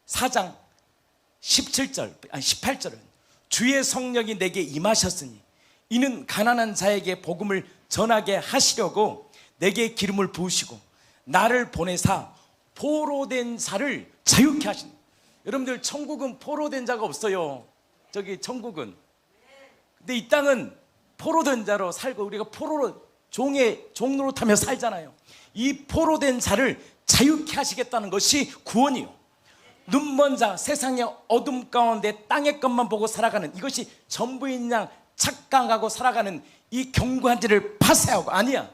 4장 18절은 주의 성령이 내게 임하셨으니 이는 가난한 자에게 복음을 전하게 하시려고 내게 기름을 부으시고 나를 보내사 포로된 자를 자유케 하신. 여러분들 천국은 포로된 자가 없어요. 저기 천국은. 근데 이 땅은 포로된 자로 살고 우리가 포로로 종로로 타며 살잖아요. 이 포로된 자를 자유케 하시겠다는 것이 구원이요. 눈먼 자, 세상의 어둠 가운데 땅의 것만 보고 살아가는, 이것이 전부인 양 착각하고 살아가는 이 견고한 자를 파쇄하고, 아니야,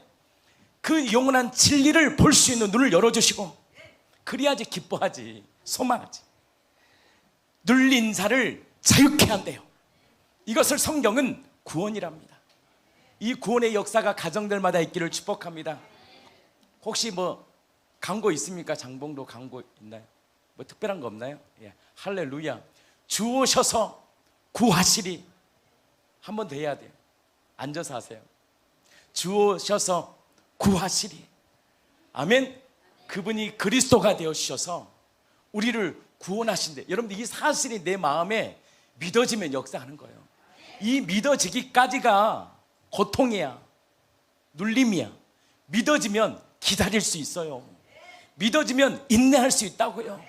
그 영원한 진리를 볼 수 있는 눈을 열어주시고, 그래야지 기뻐하지, 소망하지. 눌린 자를 자유케 한대요. 이것을 성경은 구원이랍니다. 이 구원의 역사가 가정들마다 있기를 축복합니다. 혹시 뭐 광고 있습니까? 장봉도 광고 있나요? 뭐 특별한 거 없나요? 예. 할렐루야. 주 오셔서 구하시리. 한 번 더 해야 돼요. 앉아서 하세요. 주 오셔서 구하시리. 아멘. 그분이 그리스도가 되어주셔서 우리를 구원하신대. 여러분들 이 사실이 내 마음에 믿어지면 역사하는 거예요. 이 믿어지기까지가 고통이야, 눌림이야. 믿어지면 기다릴 수 있어요. 믿어지면 인내할 수 있다고요.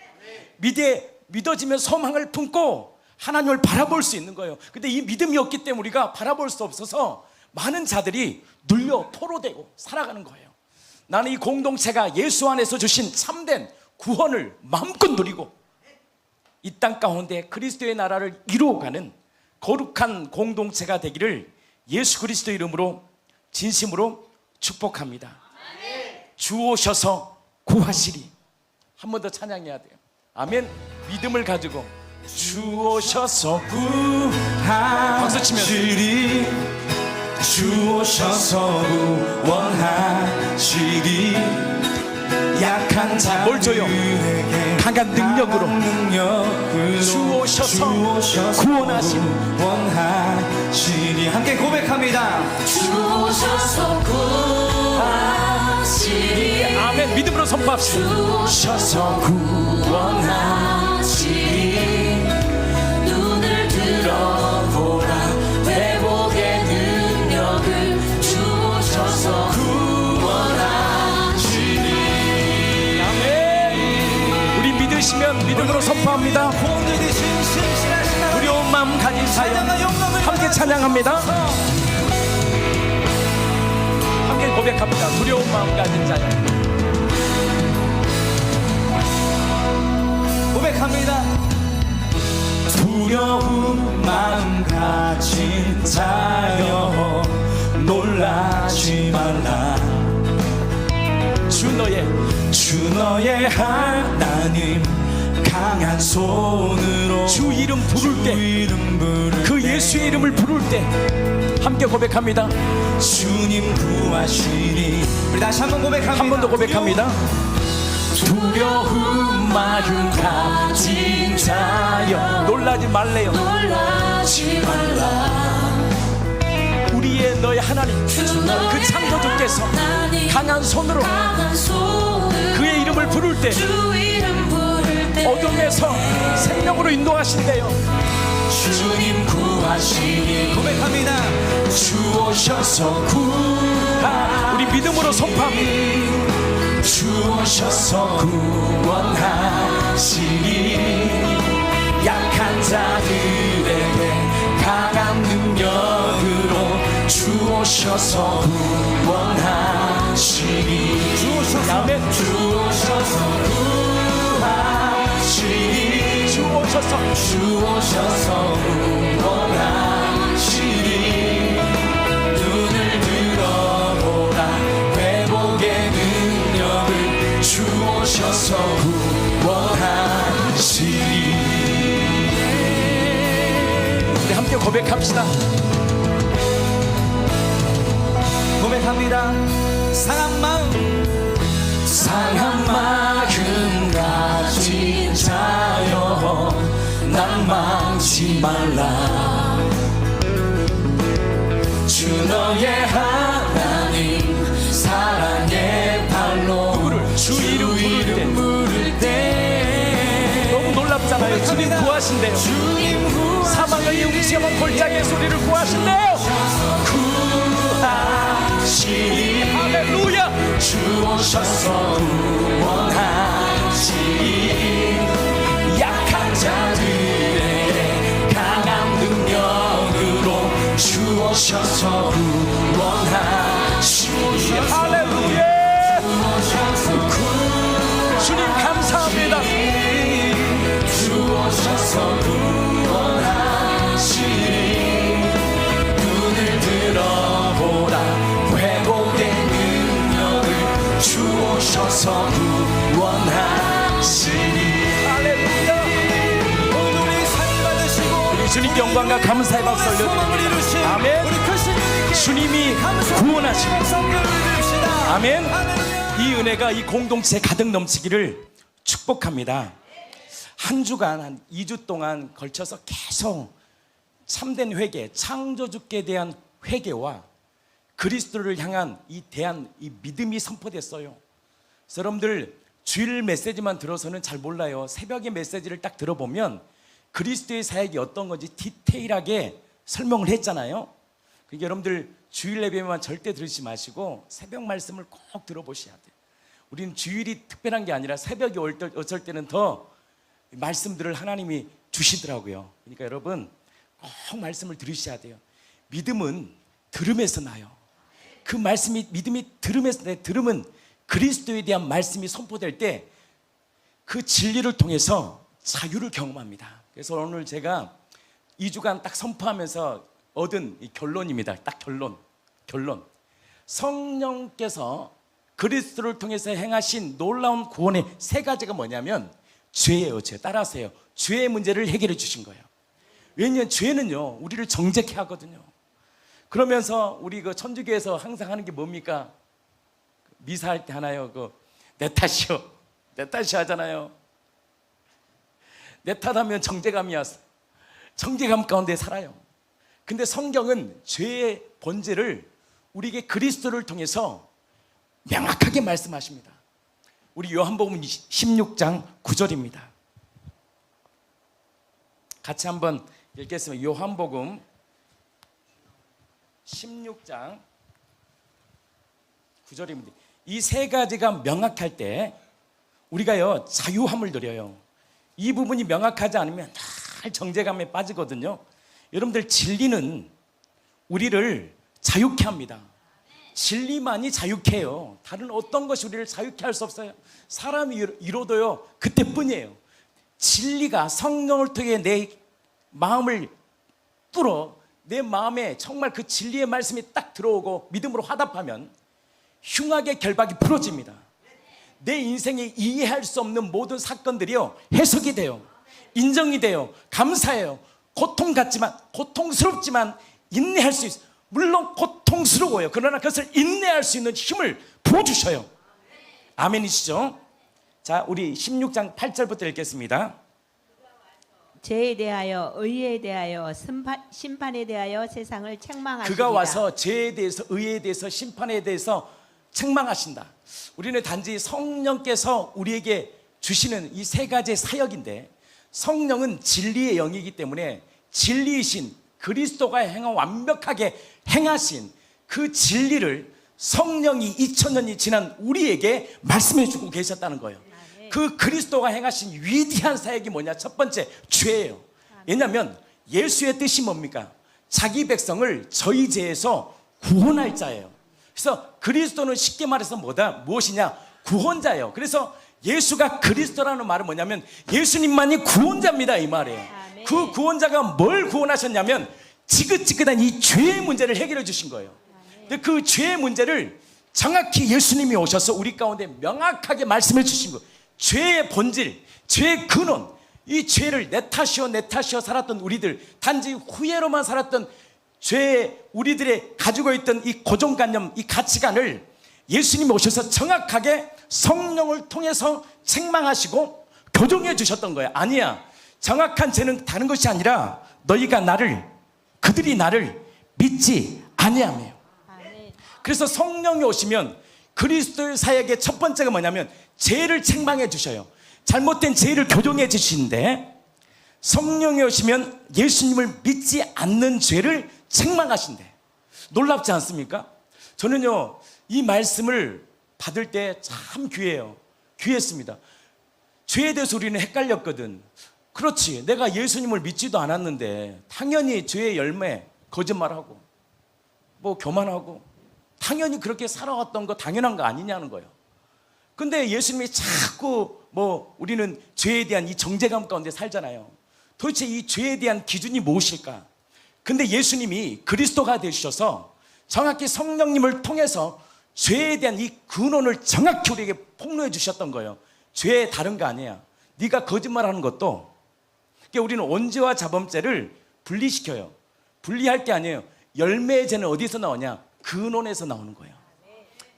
믿어지면 소망을 품고 하나님을 바라볼 수 있는 거예요. 근데 이 믿음이 없기 때문에 우리가 바라볼 수 없어서 많은 자들이 눌려 포로되고 살아가는 거예요. 나는 이 공동체가 예수 안에서 주신 참된 구원을 마음껏 누리고 이 땅 가운데 그리스도의 나라를 이루어가는 거룩한 공동체가 되기를 예수 그리스도 이름으로 진심으로 축복합니다. 주 오셔서 구하시리. 한 번 더 찬양해야 돼요. 아멘. 믿음을 가지고 주 오셔서 구하시리. 주 오셔서 구원하시리. 약한 자 뭘 줘요? 강한 능력으로 주 오셔서 구원하시리. 함께 고백합니다. 주 오셔서 구하시리. 아멘. 믿음으로 선포합시다. 주 오셔서 구원하시리. 눈을 들어보라 회복의 능력을 주 오셔서 구원하시리. 아멘. 우리 믿으시면 믿음으로 선포합니다. 두려운 마음 가진 사람 함께 찬양합니다. 함께 고백합니다. 두려운 마음 가진 자요. 고백합니다. 두려운 마음 가진 자여 놀라지 말라. 주 너의 하나님 강한 손으로 주 이름 부를 때, 그 예수의 이름을 부를 때 함께 고백합니다. 주님 구하시리. 우리 다시 한번 고백합니다. 한 번 더 고백합니다. 두려운 마음 가진 자여 놀라지 말래요. 놀라지 말라. 우리의 너의 하나님, 그 창조주께서 강한 손으로 그의 이름을 부를 때 주 이름 부를 때 어둠에서 생명으로 인도하신대요. 주님 구하시니. 고백합니다. 주 오셔서 우리 믿음으로 선포합니다. 주 오셔서 구원하시니. 약한 자들에게 강한 능력으로 주 오셔서 구원하시니. 주 오셔서 아멘. 주 오셔서 구하시니. 주 오셔서 구원하시니. 눈을 들어보라 회복의 능력을 주 오셔서 구원하시니. 우리 함께 고백합시다. 고백합니다. 상한 마음 가진 자여 낭망치 말라. 주 너의 하나님 사랑의 발로 주 이름 부를 때 부를 때 너무 놀랍잖아요. 주님 구하신대요. 사망의 영시험한 골짜기의 소리를 구하신대요. 구하시니 할렐루야. 주 오셔서 구원하시니 약한 자들에게 강한 능력으로 주 오셔서 구원하시니 할렐루야. 주님 감사합니다. 주 오셔서 구원하시니 눈을 들어보라 회복된 능력을 주 오셔서 구원하시니 할렐루야. 오늘 우리 상 받으시고 우리 주님 영광과 감사의 박수 올려드립니다. 아멘. 주님이 구원하십니다. 아멘. 이 은혜가 이 공동체에 가득 넘치기를 축복합니다. 한 주간 한 2주 동안 걸쳐서 계속 참된 회개, 창조주께 대한 회개와 그리스도를 향한 이 믿음이 선포됐어요. 그래서 여러분들 주일 메시지만 들어서는 잘 몰라요. 새벽의 메시지를 딱 들어보면 그리스도의 사역이 어떤 건지 디테일하게 설명을 했잖아요. 그러니까 여러분들 주일 예배만 절대 들으시지 마시고 새벽 말씀을 꼭 들어보셔야 돼요. 우리는 주일이 특별한 게 아니라 새벽이 어쩔 때는 더 말씀들을 하나님이 주시더라고요. 그러니까 여러분 꼭 말씀을 들으셔야 돼요. 믿음은 들음에서 나요. 그 말씀이 믿음이 들음에서 나요. 들음은 그리스도에 대한 말씀이 선포될 때 그 진리를 통해서 자유를 경험합니다. 그래서 오늘 제가 2주간 딱 선포하면서 얻은 이 결론입니다. 딱 결론. 성령께서 그리스도를 통해서 행하신 놀라운 구원의 세 가지가 뭐냐면 죄예요. 죄. 따라하세요. 죄의 문제를 해결해 주신 거예요. 왜냐하면 죄는요 우리를 정죄케 하거든요. 그러면서 우리 그 천주교에서 항상 하는 게 뭡니까? 미사할 때 하나요. 내 탓이요. 내 탓이 하잖아요. 내 탓하면 정죄감이야. 정죄감 가운데 살아요. 근데 성경은 죄의 본질을 우리에게 그리스도를 통해서 명확하게 말씀하십니다. 우리 요한복음 16장 9절입니다. 같이 한번 읽겠습니다. 요한복음 16장 9절입니다. 이 세 가지가 명확할 때 우리가요 자유함을 누려요. 이 부분이 명확하지 않으면 늘 정죄감에 빠지거든요. 여러분들 진리는 우리를 자유케 합니다. 진리만이 자유케 해요. 다른 어떤 것이 우리를 자유케 할 수 없어요. 사람이 이뤄도요 그때뿐이에요. 진리가 성령을 통해 내 마음을 뚫어 내 마음에 정말 그 진리의 말씀이 딱 들어오고 믿음으로 화답하면 흉악의 결박이 풀어집니다. 내 인생에 이해할 수 없는 모든 사건들이요 해석이 돼요. 인정이 돼요. 감사해요. 고통스럽지만 인내할 수 있어요. 물론 고통스러워요. 그러나 그것을 인내할 수 있는 힘을 부어주셔요. 아멘이시죠? 자, 우리 16장 8절부터 읽겠습니다. 죄에 대하여 의에 대하여 심판에 대하여 세상을 책망하시리라. 그가 와서 죄에 대해서 의에 대해서 심판에 대해서 책망하신다. 우리는 단지 성령께서 우리에게 주시는 이 세 가지의 사역인데 성령은 진리의 영이기 때문에 진리이신 그리스도가 완벽하게 행하신 그 진리를 성령이 2000년이 지난 우리에게 말씀해 주고 계셨다는 거예요. 그 그리스도가 행하신 위대한 사역이 뭐냐? 첫 번째 죄예요. 왜냐하면 예수의 뜻이 뭡니까? 자기 백성을 저희 죄에서 구원할 자예요. 그래서 그리스도는 쉽게 말해서 무엇이냐? 구원자예요. 그래서 예수가 그리스도라는 말은 뭐냐면 예수님만이 구원자입니다 이 말이에요. 그 구원자가 뭘 구원하셨냐면 지긋지긋한 이 죄의 문제를 해결해 주신 거예요. 근데 그 죄의 문제를 정확히 예수님이 오셔서 우리 가운데 명확하게 말씀해 주신 거예요. 죄의 본질, 죄의 근원, 이 죄를 내 탓이여 살았던 우리들, 단지 후회로만 살았던 죄의 우리들의 가지고 있던 이 고정관념, 이 가치관을 예수님이 오셔서 정확하게 성령을 통해서 책망하시고 교정해 주셨던 거예요. 아니야, 정확한 죄는 다른 것이 아니라 그들이 나를 믿지 아니하며. 그래서 성령이 오시면 그리스도의 사역의 첫 번째가 뭐냐면 죄를 책망해 주셔요. 잘못된 죄를 교정해 주시는데 성령이 오시면 예수님을 믿지 않는 죄를 책망하신대. 놀랍지 않습니까? 저는요 이 말씀을 받을 때 참 귀했습니다. 죄에 대해서 우리는 헷갈렸거든. 그렇지, 내가 예수님을 믿지도 않았는데 당연히 죄의 열매, 거짓말하고 뭐 교만하고 당연히 그렇게 살아왔던 거 당연한 거 아니냐는 거예요. 근데 예수님이 자꾸 뭐 우리는 죄에 대한 이 정죄감 가운데 살잖아요. 도대체 이 죄에 대한 기준이 무엇일까? 근데 예수님이 그리스도가 되셔서 정확히 성령님을 통해서 죄에 대한 이 근원을 정확히 우리에게 폭로해 주셨던 거예요. 죄 다른 거 아니야. 네가 거짓말하는 것도. 그러니까 우리는 원죄와 자범죄를 분리시켜요. 분리할 게 아니에요. 열매의 죄는 어디서 나오냐? 근원에서 나오는 거예요.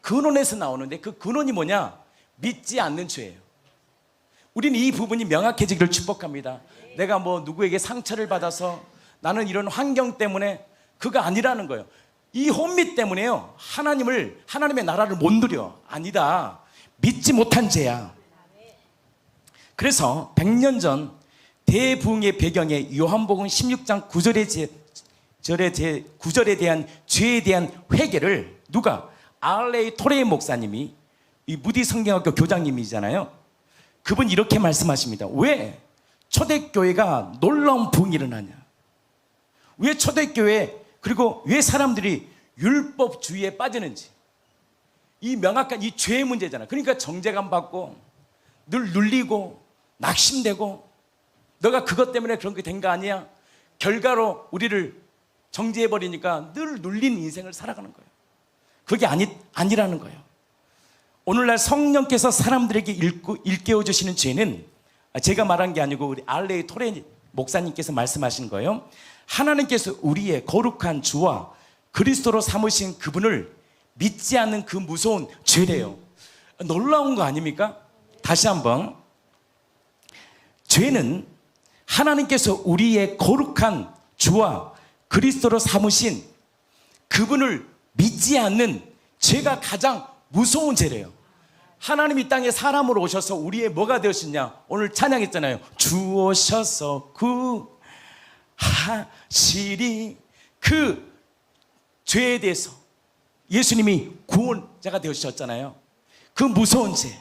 근원에서 나오는데 그 근원이 뭐냐? 믿지 않는 죄예요. 우리는 이 부분이 명확해지기를 축복합니다. 내가 뭐 누구에게 상처를 받아서 나는 이런 환경 때문에 그거 아니라는 거예요. 이 혼미 때문에요 하나님의 나라를 못 누려. 아니다, 믿지 못한 죄야. 그래서 100년 전 대부흥의 배경에 요한복음 16장 9절에 대한 죄에 대한 회개를 누가? R.A. 토레이 목사님이, 이 무디 성경학교 교장님이잖아요. 그분 이렇게 말씀하십니다. 왜 초대교회가 놀라운 부흥이 일어나냐? 왜 초대교회, 그리고 왜 사람들이 율법주의에 빠지는지. 이 명확한 이 죄의 문제잖아. 그러니까 정죄감 받고 늘 눌리고 낙심되고, 너가 그것 때문에 그런 게 된 거 아니야? 결과로 우리를 정죄해버리니까 늘 눌린 인생을 살아가는 거예요. 그게 아니라는 거예요. 오늘날 성령께서 사람들에게 일깨워 주시는 죄는 제가 말한 게 아니고 우리 R.A. 토레 목사님께서 말씀하신 거예요. 하나님께서 우리의 거룩한 주와 그리스도로 삼으신 그분을 믿지 않는 그 무서운 죄래요. 놀라운 거 아닙니까? 다시 한번, 죄는 하나님께서 우리의 거룩한 주와 그리스도로 삼으신 그분을 믿지 않는 죄가 가장 무서운 죄래요. 하나님이 땅에 사람으로 오셔서 우리의 뭐가 되었느냐? 오늘 찬양했잖아요. 주 오셔서 구하시리. 그 죄에 대해서 예수님이 구원자가 되셨잖아요. 그 무서운 죄.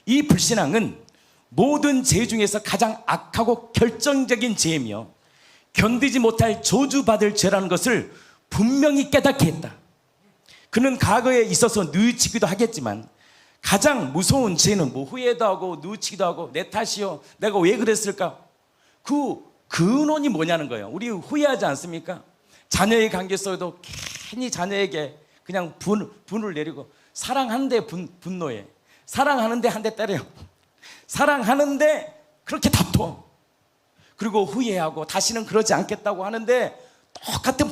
이 불신앙은 모든 죄 중에서 가장 악하고 결정적인 죄이며 견디지 못할 저주받을 죄라는 것을 분명히 깨닫게 했다. 그는 과거에 있어서 뉘우치기도 하겠지만 가장 무서운 죄는 뭐 후회도 하고 뉘우치기도 하고 내 탓이요, 내가 왜 그랬을까? 그 근원이 뭐냐는 거예요. 우리 후회하지 않습니까? 자녀의 관계 속에도 괜히 자녀에게 그냥 분을 내리고, 사랑하는데 분노해, 사랑하는데 한 대 때려요, 사랑하는데 그렇게 다퉈. 그리고 후회하고 다시는 그러지 않겠다고 하는데 똑같은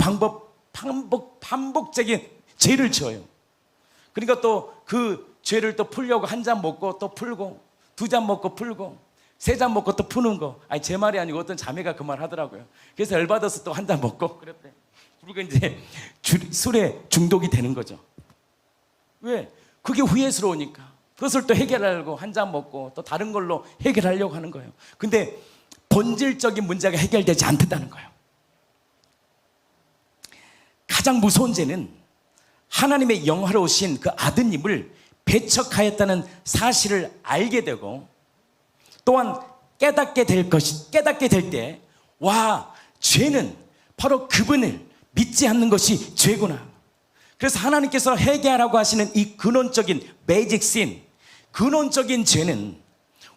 반복적인 죄를 지어요. 그러니까 또 그 죄를 또 풀려고 한 잔 먹고 또 풀고, 두 잔 먹고 풀고, 세 잔 먹고 또 푸는 거. 아니 제 말이 아니고 어떤 자매가 그 말 하더라고요. 그래서 열받아서 또 한 잔 먹고 그랬대. 그리고 이제 술에 중독이 되는 거죠. 왜? 그게 후회스러우니까. 그것을 또 해결하려고 한 잔 먹고 또 다른 걸로 해결하려고 하는 거예요. 근데 본질적인 문제가 해결되지 않는다는 거예요. 가장 무서운 죄는 하나님의 영화로우신 그 아드님을 배척하였다는 사실을 알게 되고, 또한 깨닫게 될 때, 와, 죄는 바로 그분을 믿지 않는 것이 죄구나. 그래서 하나님께서 회개하라고 하시는 이 근원적인 매직 신, 근원적인 죄는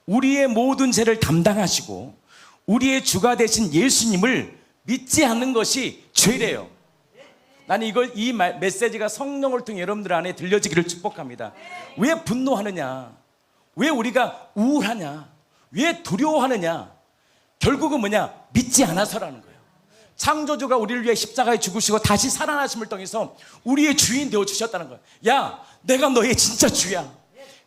우리의 모든 죄를 담당하시고 우리의 주가 되신 예수님을 믿지 않는 것이 죄래요. 나는 이 메시지가 성령을 통해 여러분들 안에 들려지기를 축복합니다. 왜 분노하느냐? 왜 우리가 우울하냐? 왜 두려워하느냐? 결국은 뭐냐? 믿지 않아서라는 거예요. 창조주가 우리를 위해 십자가에 죽으시고 다시 살아나심을 통해서 우리의 주인 되어주셨다는 거예요. 야, 내가 너의 진짜 주야.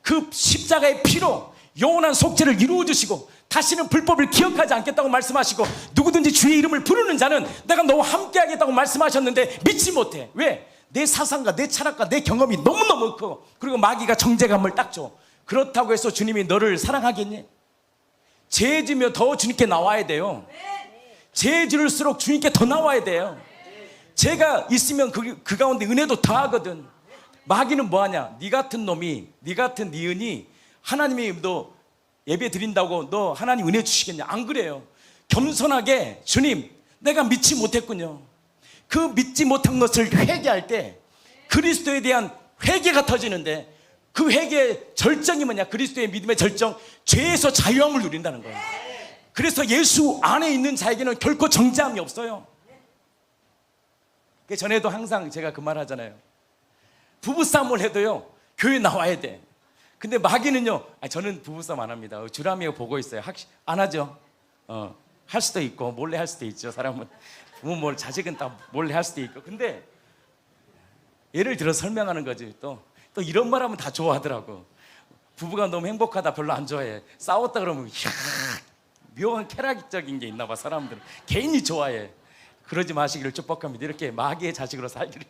그 십자가의 피로 영원한 속죄를 이루어주시고 다시는 불법을 기억하지 않겠다고 말씀하시고, 누구든지 주의 이름을 부르는 자는 내가 너와 함께 하겠다고 말씀하셨는데 믿지 못해. 왜? 내 사상과 내 철학과 내 경험이 너무너무 크고, 그리고 마귀가 정죄감을 딱 줘. 그렇다고 해서 주님이 너를 사랑하겠니? 죄 지으면 더 주님께 나와야 돼요. 죄 지을수록 주님께 더 나와야 돼요. 죄가 있으면 그 가운데 은혜도 더하거든. 마귀는 뭐하냐? 네 같은 놈이, 네 같은 니은이 하나님이 너 예배 드린다고 너 하나님 은혜 주시겠냐? 안 그래요. 겸손하게 주님 내가 믿지 못했군요. 그 믿지 못한 것을 회개할 때 그리스도에 대한 회개가 터지는데, 그 회개의 절정이 뭐냐? 그리스도의 믿음의 절정, 죄에서 자유함을 누린다는 거예요. 그래서 예수 안에 있는 자에게는 결코 정죄함이 없어요. 그 전에도 항상 제가 그 말 하잖아요. 부부싸움을 해도요 교회 나와야 돼. 근데 마귀는요, 저는 부부싸움 안 합니다. 주라미가 보고 있어요. 안 하죠. 할 수도 있고 몰래 할 수도 있죠. 사람은 부모 자식은 다 몰래 할 수도 있고. 근데 예를 들어 설명하는 거지. 또 이런 말 하면 다 좋아하더라고. 부부가 너무 행복하다 별로 안 좋아해. 싸웠다 그러면 이야, 묘한 쾌락적인 게 있나 봐. 사람들은 개인이 좋아해. 그러지 마시기를 축복합니다. 이렇게 마귀의 자식으로 살기를.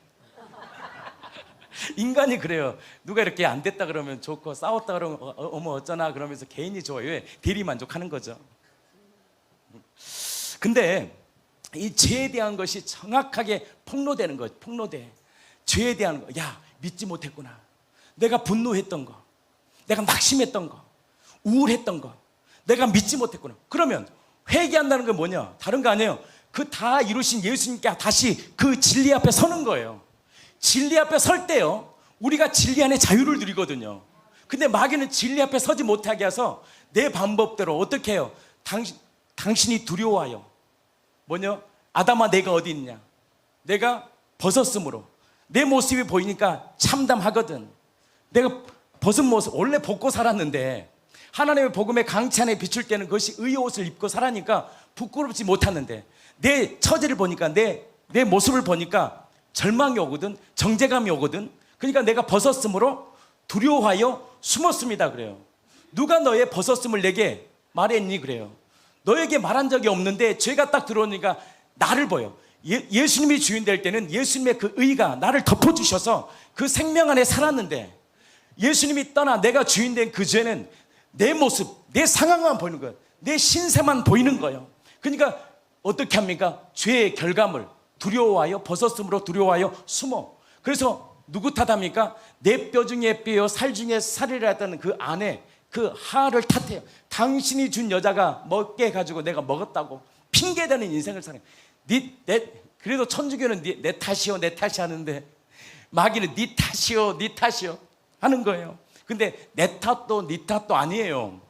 인간이 그래요. 누가 이렇게 안 됐다 그러면 좋고, 싸웠다 그러면 어머 어쩌나 그러면서 개인이 좋아요. 왜? 대리 만족하는 거죠. 근데 이 죄에 대한 것이 정확하게 폭로되는 거죠. 폭로돼. 죄에 대한 거. 야, 믿지 못했구나. 내가 분노했던 거, 내가 낙심했던 거, 우울했던 거, 내가 믿지 못했구나. 그러면 회개한다는 건 뭐냐? 다른 거 아니에요. 그 다 이루신 예수님께 다시 그 진리 앞에 서는 거예요. 진리 앞에 설 때요, 우리가 진리 안에 자유를 누리거든요. 근데 마귀는 진리 앞에 서지 못하게 해서 내 방법대로 어떻게 해요? 당신이 두려워하여. 뭐냐? 아담아 내가 어디 있냐? 내가 벗었으므로 내 모습이 보이니까 참담하거든. 내가 벗은 모습, 원래 벗고 살았는데 하나님의 복음의 강치 안에 비출 때는 그것이 의의 옷을 입고 살아니까 부끄럽지 못하는데, 내 처지를 보니까 내 모습을 보니까 절망이 오거든, 정죄감이 오거든. 그러니까 내가 벗었으므로 두려워하여 숨었습니다 그래요. 누가 너의 벗었음을 내게 말했니 그래요. 너에게 말한 적이 없는데 죄가 딱 들어오니까 나를 보여. 예수님이 주인 될 때는 예수님의 그 의가 나를 덮어주셔서 그 생명 안에 살았는데, 예수님이 떠나 내가 주인 된 그 죄는 내 모습, 내 상황만 보이는 거예요. 내 신세만 보이는 거예요. 그러니까 어떻게 합니까? 죄의 결과물, 두려워하여, 벗었으므로 두려워하여 숨어. 그래서 누구 탓합니까? 내 뼈 중에 뼈요 살 중에 살이라 했다는 그 안에 그 하를 탓해요. 당신이 준 여자가 먹게 해가지고 내가 먹었다고 핑계대는 인생을 사는. 그래도 천주교는 내 탓이요 내 탓이 하는데, 마귀는 네 탓이요 네 탓이요 하는 거예요. 근데 내 탓도 네 탓도 아니에요.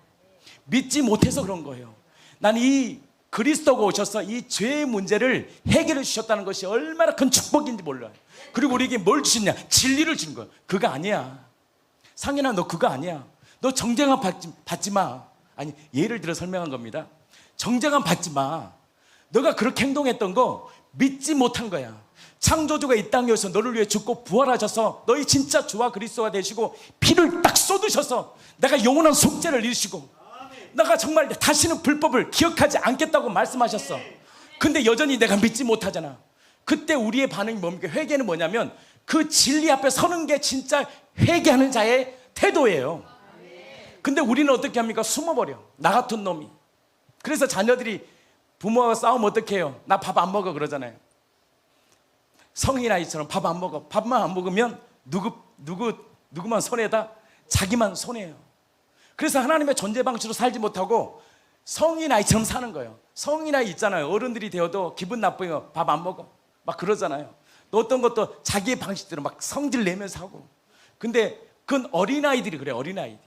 믿지 못해서 그런 거예요. 난 이 그리스도가 오셔서 이 죄의 문제를 해결해 주셨다는 것이 얼마나 큰 축복인지 몰라요. 그리고 우리에게 뭘 주셨냐? 진리를 준 거예요. 그거 아니야. 상현아 너 그거 아니야. 너 정죄감 받지 마. 아니, 예를 들어 설명한 겁니다. 정죄감 받지 마. 너가 그렇게 행동했던 거 믿지 못한 거야. 창조주가 이 땅에 오셔서 너를 위해 죽고 부활하셔서 너희 진짜 주와 그리스도가 되시고 피를 딱 쏟으셔서 내가 영원한 속죄를 이루시고 내가 정말 다시는 불법을 기억하지 않겠다고 말씀하셨어. 근데 여전히 내가 믿지 못하잖아. 그때 우리의 반응이 뭡니까? 회개는 뭐냐면 그 진리 앞에 서는 게 진짜 회개하는 자의 태도예요. 근데 우리는 어떻게 합니까? 숨어버려. 나 같은 놈이. 그래서 자녀들이 부모와 싸우면 어떻게 해요? 나 밥 안 먹어 그러잖아요. 성인 아이처럼 밥 안 먹어. 밥만 안 먹으면 누구만 손해다? 자기만 손해요. 그래서 하나님의 존재 방식으로 살지 못하고 성인 아이처럼 사는 거예요. 성인 아이 있잖아요. 어른들이 되어도 기분 나쁘요. 밥 안 먹어. 막 그러잖아요. 또 어떤 것도 자기의 방식대로 막 성질 내면서 하고. 근데 그건 어린아이들이 그래요. 어린아이들.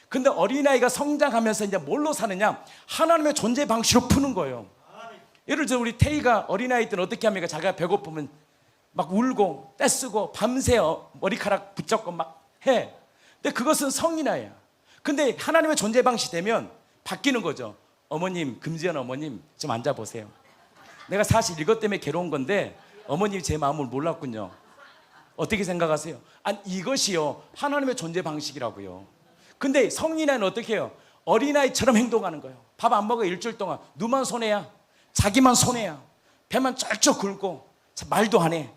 근데 어린아이가 성장하면서 이제 뭘로 사느냐? 하나님의 존재 방식으로 푸는 거예요. 예를 들어 우리 태희가 어린아이 때는 어떻게 합니까? 자기가 배고프면 막 울고 떼쓰고 밤새 머리카락 붙잡고 막 해. 근데 그것은 성인아이야. 근데 하나님의 존재 방식이 되면 바뀌는 거죠. 어머님, 금지연 어머님 좀 앉아보세요. 내가 사실 이것 때문에 괴로운 건데 어머님이 제 마음을 몰랐군요. 어떻게 생각하세요? 아니 이것이요 하나님의 존재 방식이라고요. 근데 성인아이는 어떻게 해요? 어린아이처럼 행동하는 거예요. 밥 안 먹어 일주일 동안. 누만 손해야. 자기만 손해야. 배만 쩔쩔 굴고 말도 안 해.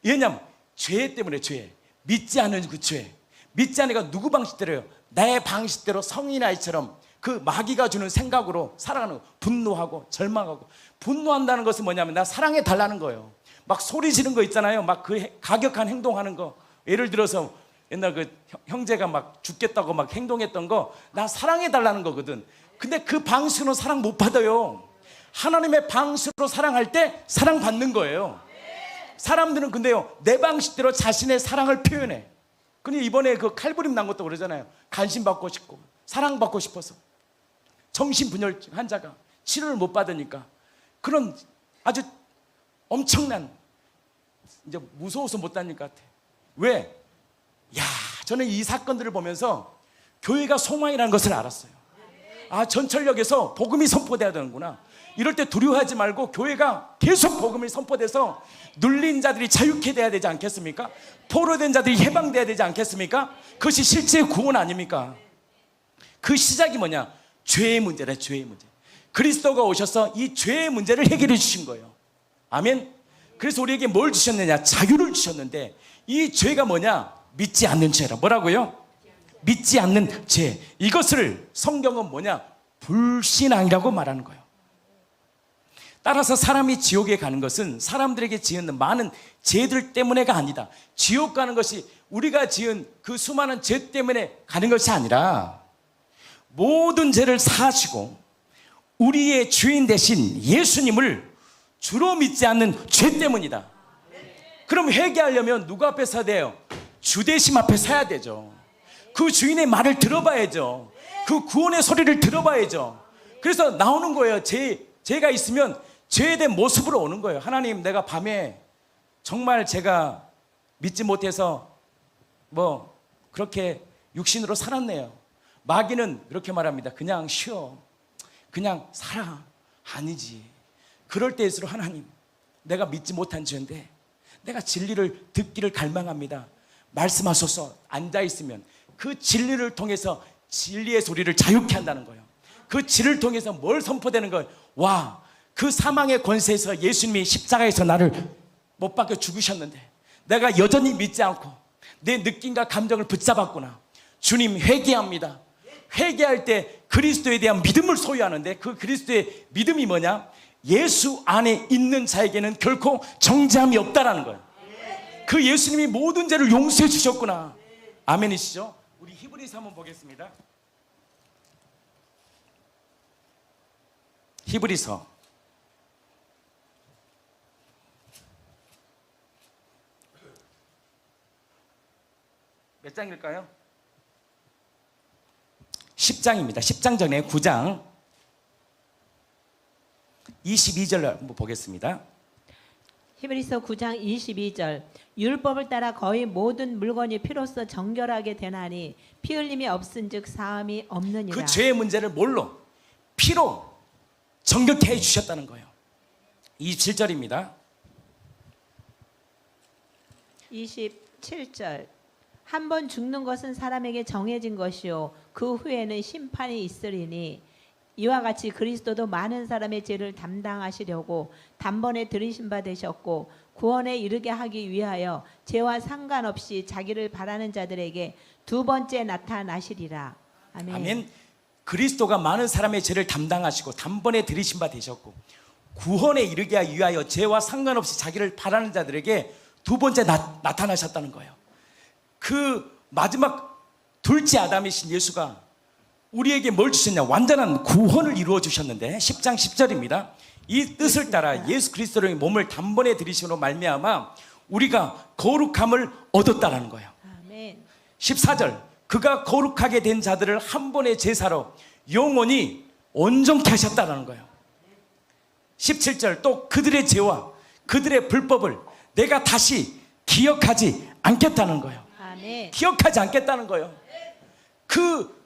왜냐면 죄 때문에 죄. 믿지 않은 그 죄. 믿지 않으니까 누구 방식대로요? 내 방식대로 성인 아이처럼 그 마귀가 주는 생각으로 살아가는 거. 분노하고 절망하고. 분노한다는 것은 뭐냐면 나 사랑해 달라는 거예요. 막 소리 지르는 거 있잖아요. 막 그 가격한 행동하는 거. 예를 들어서 옛날 그 형제가 막 죽겠다고 막 행동했던 거, 나 사랑해 달라는 거거든. 근데 그 방식으로 사랑 못 받아요. 하나님의 방식으로 사랑할 때 사랑받는 거예요. 사람들은 근데요, 내 방식대로 자신의 사랑을 표현해. 근데 이번에 그 칼부림 난 것도 그러잖아요. 관심 받고 싶고 사랑받고 싶어서 정신분열증 환자가 치료를 못 받으니까 그런 아주 엄청난, 이제 무서워서 못 다닐 것 같아. 왜? 야, 저는 이 사건들을 보면서 교회가 소망이라는 것을 알았어요. 아, 전철역에서 복음이 선포돼야 되는구나. 이럴 때 두려워하지 말고 교회가 계속 복음이 선포돼서 눌린 자들이 자유케 돼야 되지 않겠습니까? 포로된 자들이 해방돼야 되지 않겠습니까? 그것이 실제 구원 아닙니까? 그 시작이 뭐냐? 죄의 문제래. 죄의 문제. 그리스도가 오셔서 이 죄의 문제를 해결해 주신 거예요. 아멘. 그래서 우리에게 뭘 주셨느냐? 자유를 주셨는데 이 죄가 뭐냐? 믿지 않는 죄라. 뭐라고요? 믿지 않는 죄. 이것을 성경은 뭐냐? 불신앙이라고 말하는 거예요. 따라서 사람이 지옥에 가는 것은 사람들에게 지은 많은 죄들 때문에가 아니다. 지옥 가는 것이 우리가 지은 그 수많은 죄 때문에 가는 것이 아니라 모든 죄를 사하시고 우리의 주인 대신 예수님을 주로 믿지 않는 죄 때문이다. 그럼 회개하려면 누구 앞에 서야 돼요? 주대심 앞에 서야 되죠. 그 주인의 말을 들어봐야죠. 그 구원의 소리를 들어봐야죠. 그래서 나오는 거예요. 죄가 있으면 죄에 대한 모습으로 오는 거예요. 하나님, 내가 밤에 정말 제가 믿지 못해서 뭐 그렇게 육신으로 살았네요. 마귀는 이렇게 말합니다. 그냥 쉬어, 그냥 살아. 아니지. 그럴 때일수록 하나님, 내가 믿지 못한 죄인데 내가 진리를 듣기를 갈망합니다. 말씀하소서. 앉아있으면 그 진리를 통해서 진리의 소리를 자유케 한다는 거예요. 그 진리를 통해서 뭘 선포되는 거예요? 와, 그 사망의 권세에서 예수님이 십자가에서 나를 못 박혀 죽으셨는데 내가 여전히 믿지 않고 내 느낌과 감정을 붙잡았구나. 주님, 회개합니다. 회개할 때 그리스도에 대한 믿음을 소유하는데 그 그리스도의 믿음이 뭐냐? 예수 안에 있는 자에게는 결코 정죄함이 없다라는 거예요. 그 예수님이 모든 죄를 용서해 주셨구나. 아멘이시죠? 우리 히브리서 한번 보겠습니다. 히브리서 몇 장일까요? 10장입니다. 10장 전에 9장 22절 한번 보겠습니다. 히브리서 9장 22절. 율법을 따라 거의 모든 물건이 피로써 정결하게 되나니 피 흘림이 없은즉 사함이 없느니라. 그 죄의 문제를 뭘로? 피로 정결케 해 주셨다는 거예요. 27절입니다. 27절. 한 번 죽는 것은 사람에게 정해진 것이요 그 후에는 심판이 있으리니 이와 같이 그리스도도 많은 사람의 죄를 담당하시려고 단번에 들이신 바 되셨고 구원에 이르게 하기 위하여 죄와 상관없이 자기를 바라는 자들에게 두 번째 나타나시리라. 아멘. 아멘. 그리스도가 많은 사람의 죄를 담당하시고 단번에 들이신 바 되셨고 구원에 이르게 하기 위하여 죄와 상관없이 자기를 바라는 자들에게 두 번째 나타나셨다는 거예요. 그 마지막 둘째 아담이신 예수가 우리에게 뭘 주셨냐? 완전한 구원을 이루어 주셨는데 10장 10절입니다. 이 뜻을 따라 예수 그리스도의 몸을 단번에 들이심으로 말미암아 우리가 거룩함을 얻었다라는 거예요. 아멘. 14절. 그가 거룩하게 된 자들을 한 번의 제사로 영원히 온전케 하셨다라는 거예요. 17절. 또 그들의 죄와 그들의 불법을 내가 다시 기억하지 않겠다는 거예요. 아멘. 기억하지 않겠다는 거예요. 그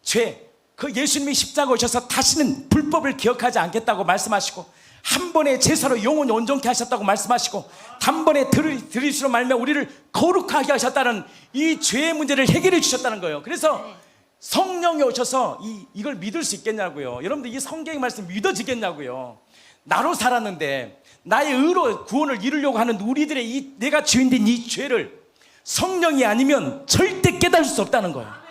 죄, 그 예수님이 십자가 오셔서 다시는 불법을 기억하지 않겠다고 말씀하시고 한 번의 제사로 영원히 온전케 하셨다고 말씀하시고 단번에 들이시로 말미암아 우리를 거룩하게 하셨다는 이 죄의 문제를 해결해 주셨다는 거예요. 그래서 성령이 오셔서 이걸 믿을 수 있겠냐고요. 여러분들 이 성경의 말씀 믿어지겠냐고요. 나로 살았는데 나의 의로 구원을 이루려고 하는 우리들의 내가 주인된 이 죄를 성령이 아니면 절대 깨달을 수 없다는 거예요.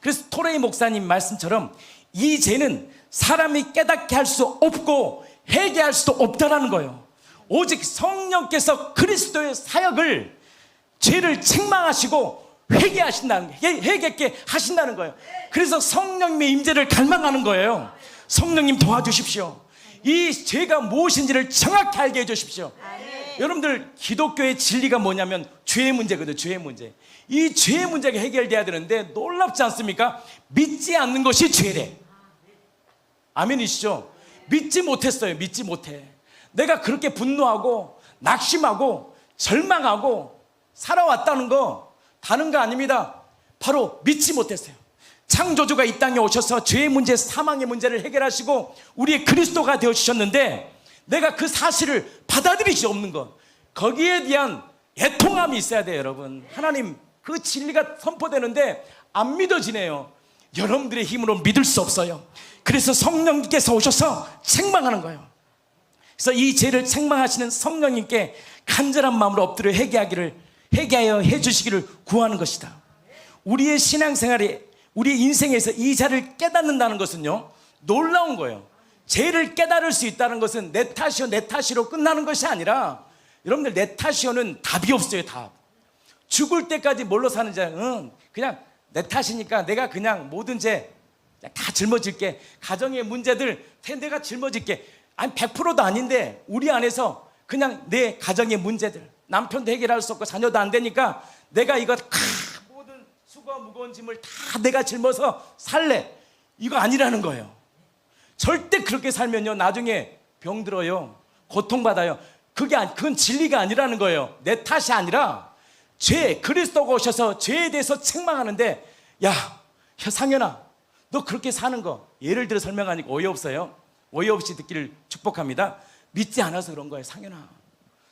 그래서 토레이 목사님 말씀처럼 이 죄는 사람이 깨닫게 할 수 없고 회개할 수도 없다라는 거예요. 오직 성령께서 그리스도의 사역을 죄를 책망하시고 회개하게 하신다는 거예요. 그래서 성령님의 임재를 갈망하는 거예요. 성령님 도와주십시오. 이 죄가 무엇인지를 정확히 알게 해주십시오. 여러분들 기독교의 진리가 뭐냐면 죄의 문제거든요. 죄의 문제. 이 죄의 문제가 해결돼야 되는데 놀랍지 않습니까? 믿지 않는 것이 죄래. 아멘이시죠? 믿지 못했어요. 믿지 못해. 내가 그렇게 분노하고 낙심하고 절망하고 살아왔다는 거 다른 거 아닙니다. 바로 믿지 못했어요. 창조주가 이 땅에 오셔서 죄의 문제, 사망의 문제를 해결하시고 우리의 그리스도가 되어주셨는데 내가 그 사실을 받아들이지 없는 것, 거기에 대한 애통함이 있어야 돼요. 여러분, 하나님 그 진리가 선포되는데 안 믿어지네요. 여러분들의 힘으로 믿을 수 없어요. 그래서 성령님께서 오셔서 책망하는 거예요. 그래서 이 죄를 책망하시는 성령님께 간절한 마음으로 엎드려 회개하여 해주시기를 구하는 것이다. 우리의 신앙생활에, 우리의 인생에서 이 자를 깨닫는다는 것은요, 놀라운 거예요. 죄를 깨달을 수 있다는 것은 내 탓이요 내 탓이로 끝나는 것이 아니라, 여러분들 내 탓이요는 답이 없어요. 답. 죽을 때까지 뭘로 사는지, 그냥 내 탓이니까 내가 그냥 모든 죄 다 짊어질게. 가정의 문제들 내가 짊어질게. 아니 100%도 아닌데 우리 안에서 그냥 내 가정의 문제들, 남편도 해결할 수 없고 자녀도 안 되니까 내가 이거 모든 수고와 무거운 짐을 다 내가 짊어서 살래. 이거 아니라는 거예요. 절대 그렇게 살면요 나중에 병들어요, 고통받아요. 그건 진리가 아니라는 거예요. 내 탓이 아니라 그리스도가 오셔서 죄에 대해서 책망하는데, 야 상현아, 너 그렇게 사는 거, 예를 들어 설명하니까 어이없어요. 어이없이 듣기를 축복합니다. 믿지 않아서 그런 거예요.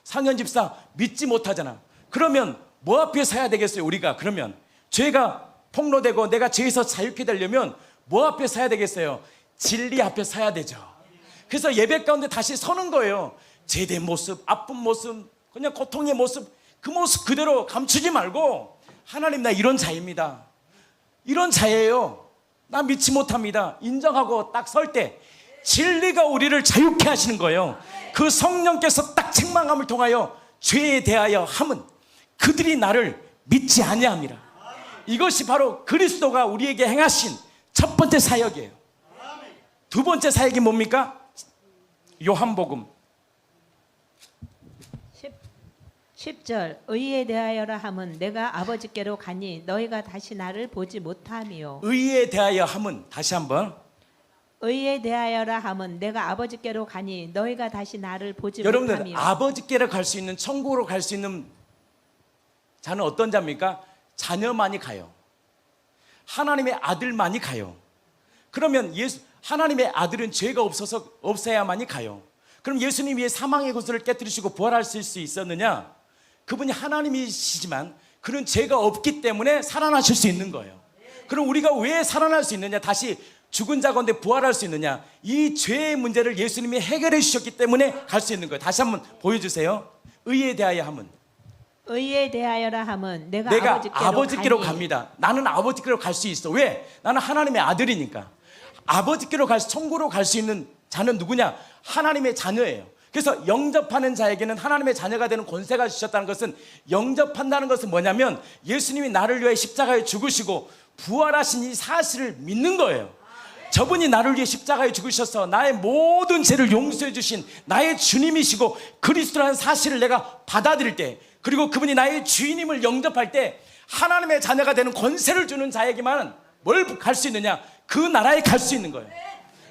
상현 집사 믿지 못하잖아. 그러면 뭐 앞에 서야 되겠어요? 우리가 그러면 죄가 폭로되고 내가 죄에서 자유케 되려면 뭐 앞에 서야 되겠어요? 진리 앞에 서야 되죠. 그래서 예배 가운데 다시 서는 거예요. 죄된 모습, 아픈 모습, 그냥 고통의 모습, 그 모습 그대로 감추지 말고, 하나님 나 이런 자입니다, 이런 자예요, 나 믿지 못합니다, 인정하고 딱 설 때 진리가 우리를 자유케 하시는 거예요. 그 성령께서 딱 책망함을 통하여 죄에 대하여 함은 그들이 나를 믿지 아니함이라. 이것이 바로 그리스도가 우리에게 행하신 첫 번째 사역이에요. 두 번째 사역이 뭡니까? 요한복음 10절 의에 대하여라 함은 내가 아버지께로 가니 너희가 다시 나를 보지 못하미요. 의에 대하여 함은, 다시 한번, 의에 대하여라 함은 내가 아버지께로 가니 너희가 다시 나를 보지 여러분들 못하미요. 아버지께로 갈 수 있는, 천국으로 갈 수 있는 자는 어떤 자입니까? 자녀만이 가요. 하나님의 아들만이 가요. 그러면 하나님의 아들은 죄가 없어야만이 가요. 그럼 예수님 위에 사망의 구슬을 깨뜨리시고 부활하실 수 있었느냐? 그분이 하나님이시지만 그는 죄가 없기 때문에 살아나실 수 있는 거예요. 그럼 우리가 왜 살아날 수 있느냐? 다시 죽은 자 가운데 부활할 수 있느냐? 이 죄의 문제를 예수님이 해결해 주셨기 때문에 갈 수 있는 거예요. 다시 한번 보여주세요. 의에 대하여 함은, 의에 대하여라 함은 내가 아버지께로 갑니다. 나는 아버지께로 갈 수 있어. 왜? 나는 하나님의 아들이니까. 아버지께로 천국으로 갈 수 있는 자는 누구냐? 하나님의 자녀예요. 그래서 영접하는 자에게는 하나님의 자녀가 되는 권세가 주셨다는 것은, 영접한다는 것은 뭐냐면 예수님이 나를 위해 십자가에 죽으시고 부활하신 이 사실을 믿는 거예요. 저분이 나를 위해 십자가에 죽으셔서 나의 모든 죄를 용서해 주신 나의 주님이시고 그리스도라는 사실을 내가 받아들일 때, 그리고 그분이 나의 주인임을 영접할 때 하나님의 자녀가 되는 권세를 주는 자에게만 뭘 갈 수 있느냐? 그 나라에 갈 수 있는 거예요.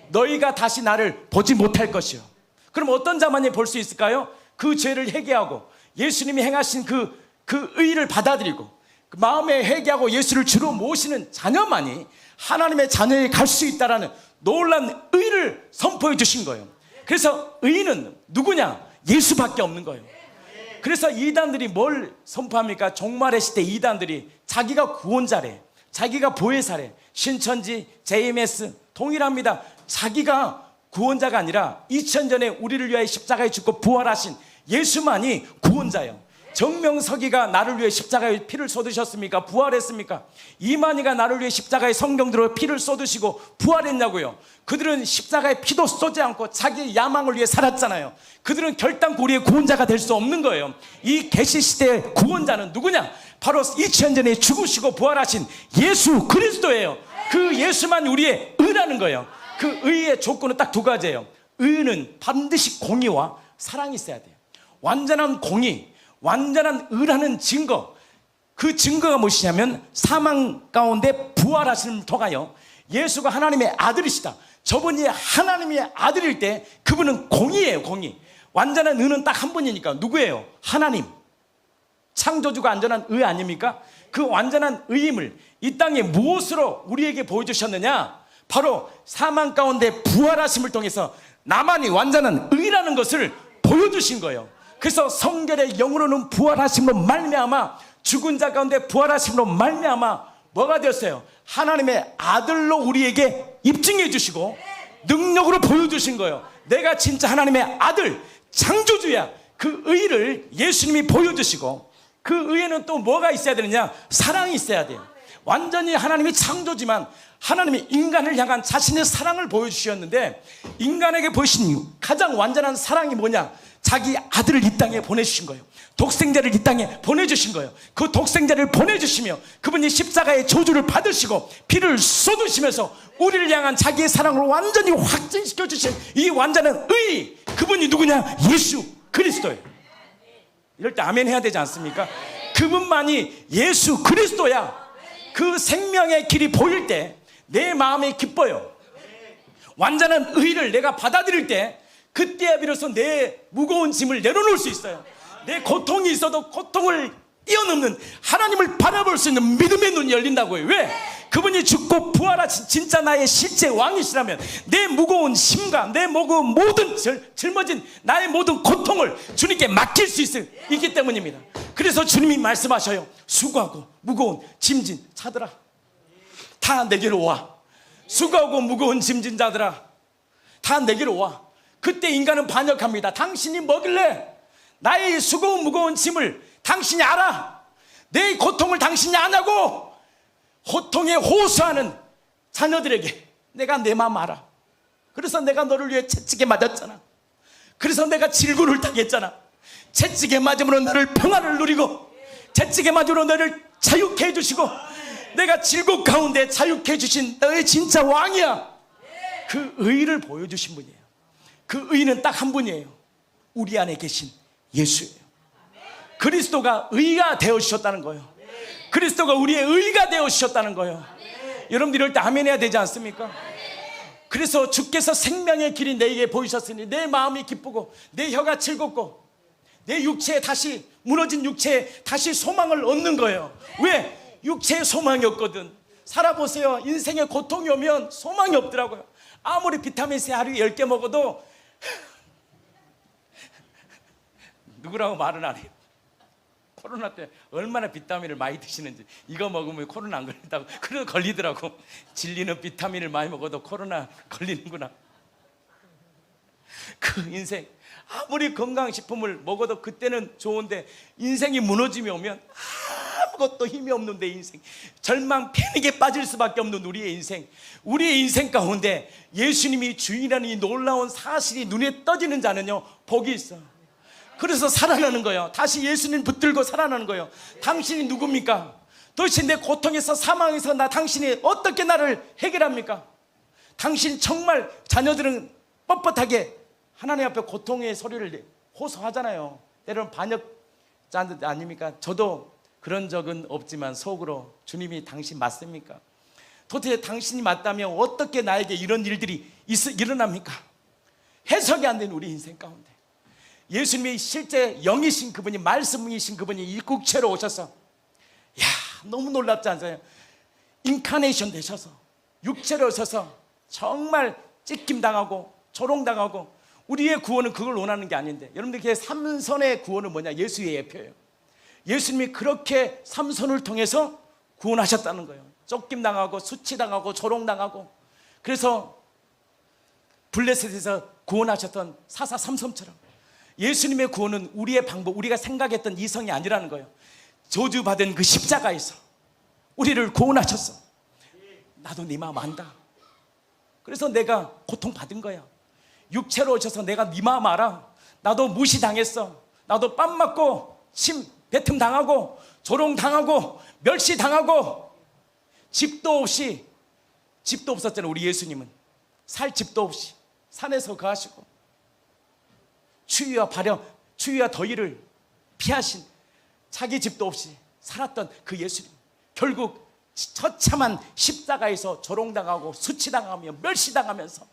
너희가 다시 나를 보지 못할 것이요. 그럼 어떤 자만이 볼 수 있을까요? 그 죄를 회개하고 예수님이 행하신 그 의를 받아들이고 그 마음에 회개하고 예수를 주로 모시는 자녀만이 하나님의 자녀에 갈 수 있다라는 놀라운 의를 선포해 주신 거예요. 그래서 의는 누구냐? 예수밖에 없는 거예요. 그래서 이단들이 뭘 선포합니까? 종말의 시대 이단들이 자기가 구원자래, 자기가 보혜사래. 신천지, JMS 동일합니다. 자기가 구원자가 아니라 2000년 전에 우리를 위하여 십자가에 죽고 부활하신 예수만이 구원자예요. 정명석이가 나를 위해 십자가에 피를 쏟으셨습니까? 부활했습니까? 이만희가 나를 위해 십자가에 성경들어 피를 쏟으시고 부활했냐고요? 그들은 십자가에 피도 쏟지 않고 자기의 야망을 위해 살았잖아요. 그들은 결단코 우리의 구원자가 될 수 없는 거예요. 이 계시시대의 구원자는 누구냐? 바로 2000년 전에 죽으시고 부활하신 예수 그리스도예요. 그 예수만 우리의 의라는 거예요. 그 의의 조건은 딱 두 가지예요. 의는 반드시 공의와 사랑이 있어야 돼요. 완전한 공의, 완전한 의라는 증거, 그 증거가 무엇이냐면 사망 가운데 부활하심을 통하여 예수가 하나님의 아들이시다. 저분이 하나님의 아들일 때 그분은 공의예요. 공의. 완전한 의는 딱 한 분이니까 누구예요? 하나님. 창조주가 완전한 의 아닙니까? 그 완전한 의임을 이 땅에 무엇으로 우리에게 보여주셨느냐? 바로 사망 가운데 부활하심을 통해서 나만이 완전한 의라는 것을 보여주신 거예요. 그래서 성결의 영으로는 부활하심으로 말미암아 죽은 자 가운데 부활하심으로 말미암아 뭐가 되었어요? 하나님의 아들로 우리에게 입증해 주시고 능력으로 보여주신 거예요. 내가 진짜 하나님의 아들 창조주야. 그 의를 예수님이 보여주시고 그 의에는 또 뭐가 있어야 되느냐? 사랑이 있어야 돼요. 완전히 하나님이 창조지만 하나님이 인간을 향한 자신의 사랑을 보여주셨는데 인간에게 보이신 가장 완전한 사랑이 뭐냐? 자기 아들을 이 땅에 보내주신 거예요. 독생자를 이 땅에 보내주신 거예요. 그 독생자를 보내주시며 그분이 십자가의 저주를 받으시고 피를 쏟으시면서 우리를 향한 자기의 사랑을 완전히 확증시켜 주신 이 완전한 의, 그분이 누구냐? 예수 그리스도예요. 이럴 때 아멘 해야 되지 않습니까? 그분만이 예수 그리스도야. 그 생명의 길이 보일 때 내 마음이 기뻐요. 완전한 의를 내가 받아들일 때 그때야 비로소 내 무거운 짐을 내려놓을 수 있어요. 내 고통이 있어도 고통을 뛰어넘는 하나님을 바라볼 수 있는 믿음의 눈이 열린다고요. 왜? 그분이 죽고 부활하신 진짜 나의 실제 왕이시라면 내 무거운 심과 내 모든 짊어진 나의 모든 고통을 주님께 맡길 수 있기 때문입니다. 그래서 주님이 말씀하셔요. 수고하고 무거운 짐진 자들아 다 내게로 와. 수고하고 무거운 짐진 자들아 다 내게로 와. 그때 인간은 반역합니다. 당신이 뭐길래 나의 수고운 무거운 짐을 당신이 알아? 내 고통을 당신이 아냐고? 고통에 호소하는 자녀들에게 내가 내 마음 알아. 그래서 내가 너를 위해 채찍에 맞았잖아. 그래서 내가 질고를 당했잖아. 채찍에 맞음으로 너를 평화를 누리고 채찍에 맞음으로 너를 자유케 해주시고 내가 질곡 가운데 자유케 해주신 너의 진짜 왕이야. 그 의를 보여주신 분이에요. 그 의는 딱 한 분이에요. 우리 안에 계신 예수예요. 그리스도가 의가 되어주셨다는 거예요. 그리스도가 우리의 의가 되어주셨다는 거예요. 여러분들 이럴 때 아멘 해야 되지 않습니까? 그래서 주께서 생명의 길이 내게 보이셨으니 내 마음이 기쁘고 내 혀가 즐겁고 내 육체에 다시 무너진 육체에 다시 소망을 얻는 거예요. 왜? 육체에 소망이 없거든. 살아보세요. 인생에 고통이 오면 소망이 없더라고요. 아무리 비타민C 하루에 10개 먹어도 누구라고 말은 안 해요. 코로나 때 얼마나 비타민을 많이 드시는지. 이거 먹으면 코로나 안 걸린다고. 그래도 걸리더라고. 진리는 비타민을 많이 먹어도 코로나 걸리는구나. 그 인생 아무리 건강식품을 먹어도 그때는 좋은데 인생이 무너짐이 오면 아무것도 힘이 없는 내 인생, 절망 패닉에 빠질 수밖에 없는 우리의 인생 가운데 예수님이 주인이라는 이 놀라운 사실이 눈에 떠지는 자는요 복이 있어. 그래서 살아나는 거예요. 다시 예수님 붙들고 살아나는 거예요. 당신이 누굽니까? 도대체 내 고통에서 사망에서 당신이 어떻게 나를 해결합니까? 당신 정말 자녀들은 뻣뻣하게 하나님 앞에 고통의 소리를 호소하잖아요. 때로는 반역자 아닙니까? 저도 그런 적은 없지만 속으로 주님이 당신 맞습니까? 도대체 당신이 맞다면 어떻게 나에게 이런 일들이 일어납니까? 해석이 안 되는 우리 인생 가운데 예수님이 실제 영이신 그분이 말씀이신 그분이 이 국체로 오셔서 야 너무 놀랍지 않아요? 인카네이션 되셔서 육체로 오셔서 정말 찢김당하고 조롱당하고 우리의 구원은 그걸 원하는 게 아닌데 여러분들 삼선의 구원은 뭐냐? 예수의 예표예요. 예수님이 그렇게 삼선을 통해서 구원하셨다는 거예요. 쫓김당하고 수치당하고 조롱당하고 그래서 블레셋에서 구원하셨던 사사 삼손처럼 예수님의 구원은 우리의 방법, 우리가 생각했던 이성이 아니라는 거예요. 저주받은 그 십자가에서 우리를 구원하셨어. 나도 네 마음 안다. 그래서 내가 고통받은 거야. 육체로 오셔서 내가 네 마음 알아. 나도 무시당했어. 나도 뺨 맞고 침 뱉음 당하고 조롱 당하고 멸시 당하고 집도 없었잖아요. 우리 예수님은 살 집도 없이 산에서 거하시고 추위와 더위를 피하신 자기 집도 없이 살았던 그 예수님, 결국 처참한 십자가에서 조롱당하고 수치당하며 멸시당하면서,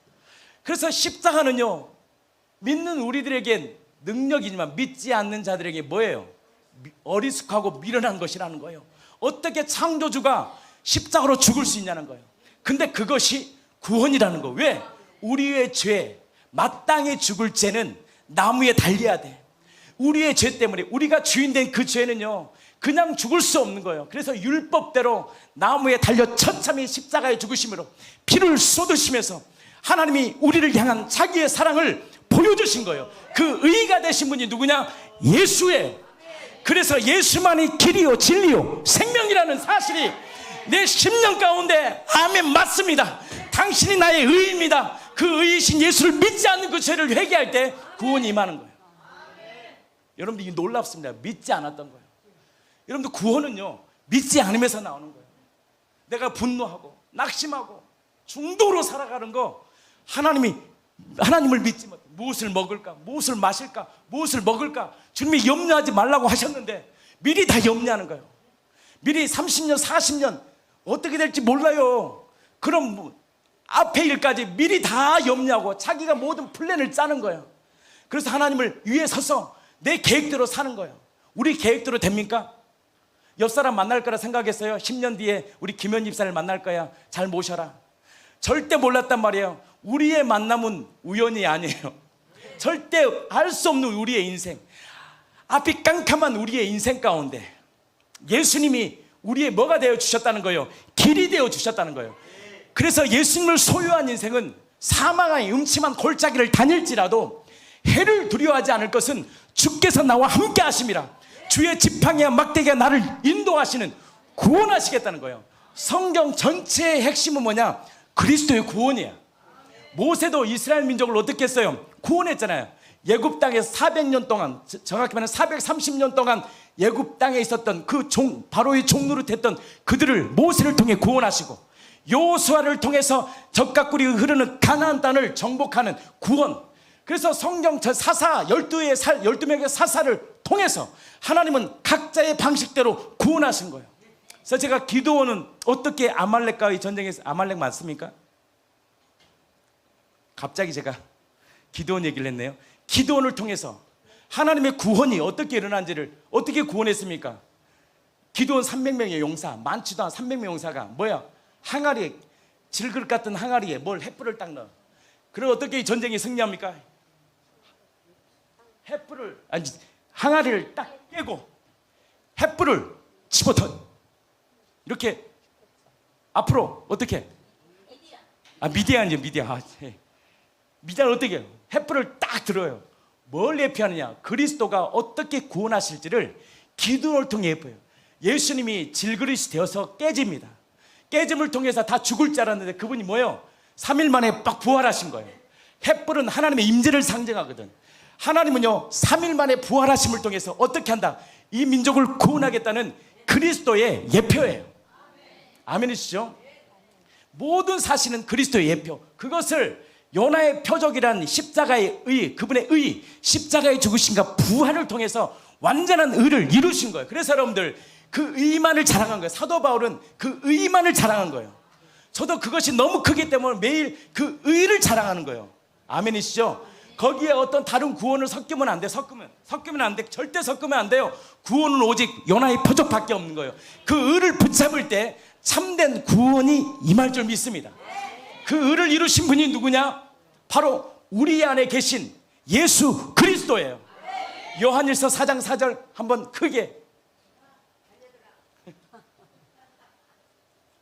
그래서 십자가는요 믿는 우리들에겐 능력이지만 믿지 않는 자들에게 뭐예요? 어리숙하고 미련한 것이라는 거예요. 어떻게 창조주가 십자가로 죽을 수 있냐는 거예요. 근데 그것이 구원이라는 거. 왜? 우리의 죄, 마땅히 죽을 죄는 나무에 달려야 돼. 우리의 죄 때문에, 우리가 주인된 그 죄는요 그냥 죽을 수 없는 거예요. 그래서 율법대로 나무에 달려 처참히 십자가에 죽으심으로 피를 쏟으시면서 하나님이 우리를 향한 자기의 사랑을 보여주신 거예요. 그 의가 되신 분이 누구냐? 예수예요. 그래서 예수만이 길이요 진리요 생명이라는 사실이 내 심령 가운데 아멘 맞습니다. 당신이 나의 의입니다. 그 의이신 예수를 믿지 않는 그 죄를 회개할 때 구원이 임하는 거예요. 여러분들 이게 놀랍습니다. 믿지 않았던 거예요. 여러분들 구원은요 믿지 않으면서 나오는 거예요. 내가 분노하고 낙심하고 중도로 살아가는 거, 하나님을 믿지 못해. 무엇을 먹을까? 무엇을 마실까? 무엇을 먹을까? 주님이 염려하지 말라고 하셨는데 미리 다 염려하는 거예요. 미리 30년 40년 어떻게 될지 몰라요. 그럼 앞의 일까지 미리 다 염려하고 자기가 모든 플랜을 짜는 거예요. 그래서 하나님을 위에 서서 내 계획대로 사는 거예요. 우리 계획대로 됩니까? 옆 사람 만날 거라 생각했어요. 10년 뒤에 우리 김현 집사를 만날 거야. 잘 모셔라. 절대 몰랐단 말이에요. 우리의 만남은 우연이 아니에요. 절대 알 수 없는 우리의 인생, 앞이 깜깜한 우리의 인생 가운데 예수님이 우리의 뭐가 되어 주셨다는 거예요? 길이 되어 주셨다는 거예요. 그래서 예수님을 소유한 인생은 사망의 음침한 골짜기를 다닐지라도 해를 두려워하지 않을 것은 주께서 나와 함께 하심이라. 주의 지팡이와 막대기가 나를 인도하시는, 구원하시겠다는 거예요. 성경 전체의 핵심은 뭐냐? 그리스도의 구원이야. 모세도 이스라엘 민족을 어떻게 했어요? 구원했잖아요. 애굽 땅에서 400년 동안, 정확히 말하면 430년 동안 애굽 땅에 있었던 그 바로의 종노릇했던 그들을 모세를 통해 구원하시고, 여호수아를 통해서 적과 꿀이 흐르는 가나안 땅을 정복하는 구원. 그래서 성경 저 사사 12명의 사사를 통해서 하나님은 각자의 방식대로 구원하신 거예요. 그래서 제가 기드온은 어떻게 아말렉과의 전쟁에서, 아말렉 맞습니까? 갑자기 제가 기드온 얘기를 했네요. 기드온을 통해서 하나님의 구원이 어떻게 일어난지를, 어떻게 구원했습니까? 기드온 300명의 용사, 많지도 않은 300명 용사가 뭐야? 항아리에, 질그릇 같은 항아리에 뭘 횃불을 딱 넣어. 그리고 어떻게 이 전쟁이 승리합니까? 항아리를 딱 깨고 횃불을 집어던, 이렇게 앞으로 어떻게? 미디안이죠. 미디안 어떻게 해요? 횃불을 딱 들어요. 뭘 예표하느냐? 그리스도가 어떻게 구원하실지를 기도를 통해 예표해요. 예수님이 질그릇이 되어서 깨집니다. 깨짐을 통해서 다 죽을 줄 알았는데 그분이 뭐예요? 3일 만에 막 부활하신 거예요. 횃불은 하나님의 임재를 상징하거든. 하나님은요 3일 만에 부활하심을 통해서 어떻게 한다? 이 민족을 구원하겠다는 그리스도의 예표예요. 아멘이시죠? 모든 사실은 그리스도의 예표. 그것을 요나의 표적이란 십자가의 의, 그분의 의, 십자가의 죽으심과 부활을 통해서 완전한 의를 이루신 거예요. 그래서 여러분들 그 의만을 자랑한 거예요. 사도 바울은 그 의만을 자랑한 거예요. 저도 그것이 너무 크기 때문에 매일 그 의를 자랑하는 거예요. 아멘이시죠? 거기에 어떤 다른 구원을 섞으면 안 돼. 섞으면 안 돼. 절대 섞으면 안 돼요. 구원은 오직 요나의 표적밖에 없는 거예요. 그 의를 붙잡을 때 참된 구원이 임할 줄 믿습니다. 그 의를 이루신 분이 누구냐? 바로 우리 안에 계신 예수 그리스도예요. 요한일서 4장 4절 한번 크게.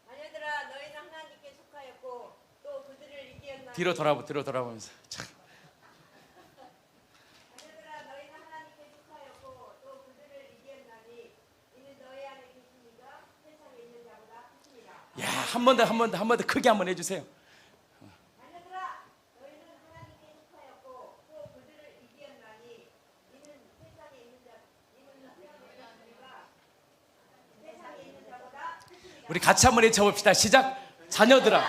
자녀들아 너희는 하나님께 속하였고 또 그들을 이기었나니 뒤로 돌아보면서 참. 자녀들아 한 번 더 크게 한번 해주세요. 자녀들아 너희는 하나님께 속하였고 또 그들을 이기었나니 이는 세상에 있는 자보다 우리 같이 한번 외쳐봅시다. 시작. 자녀들아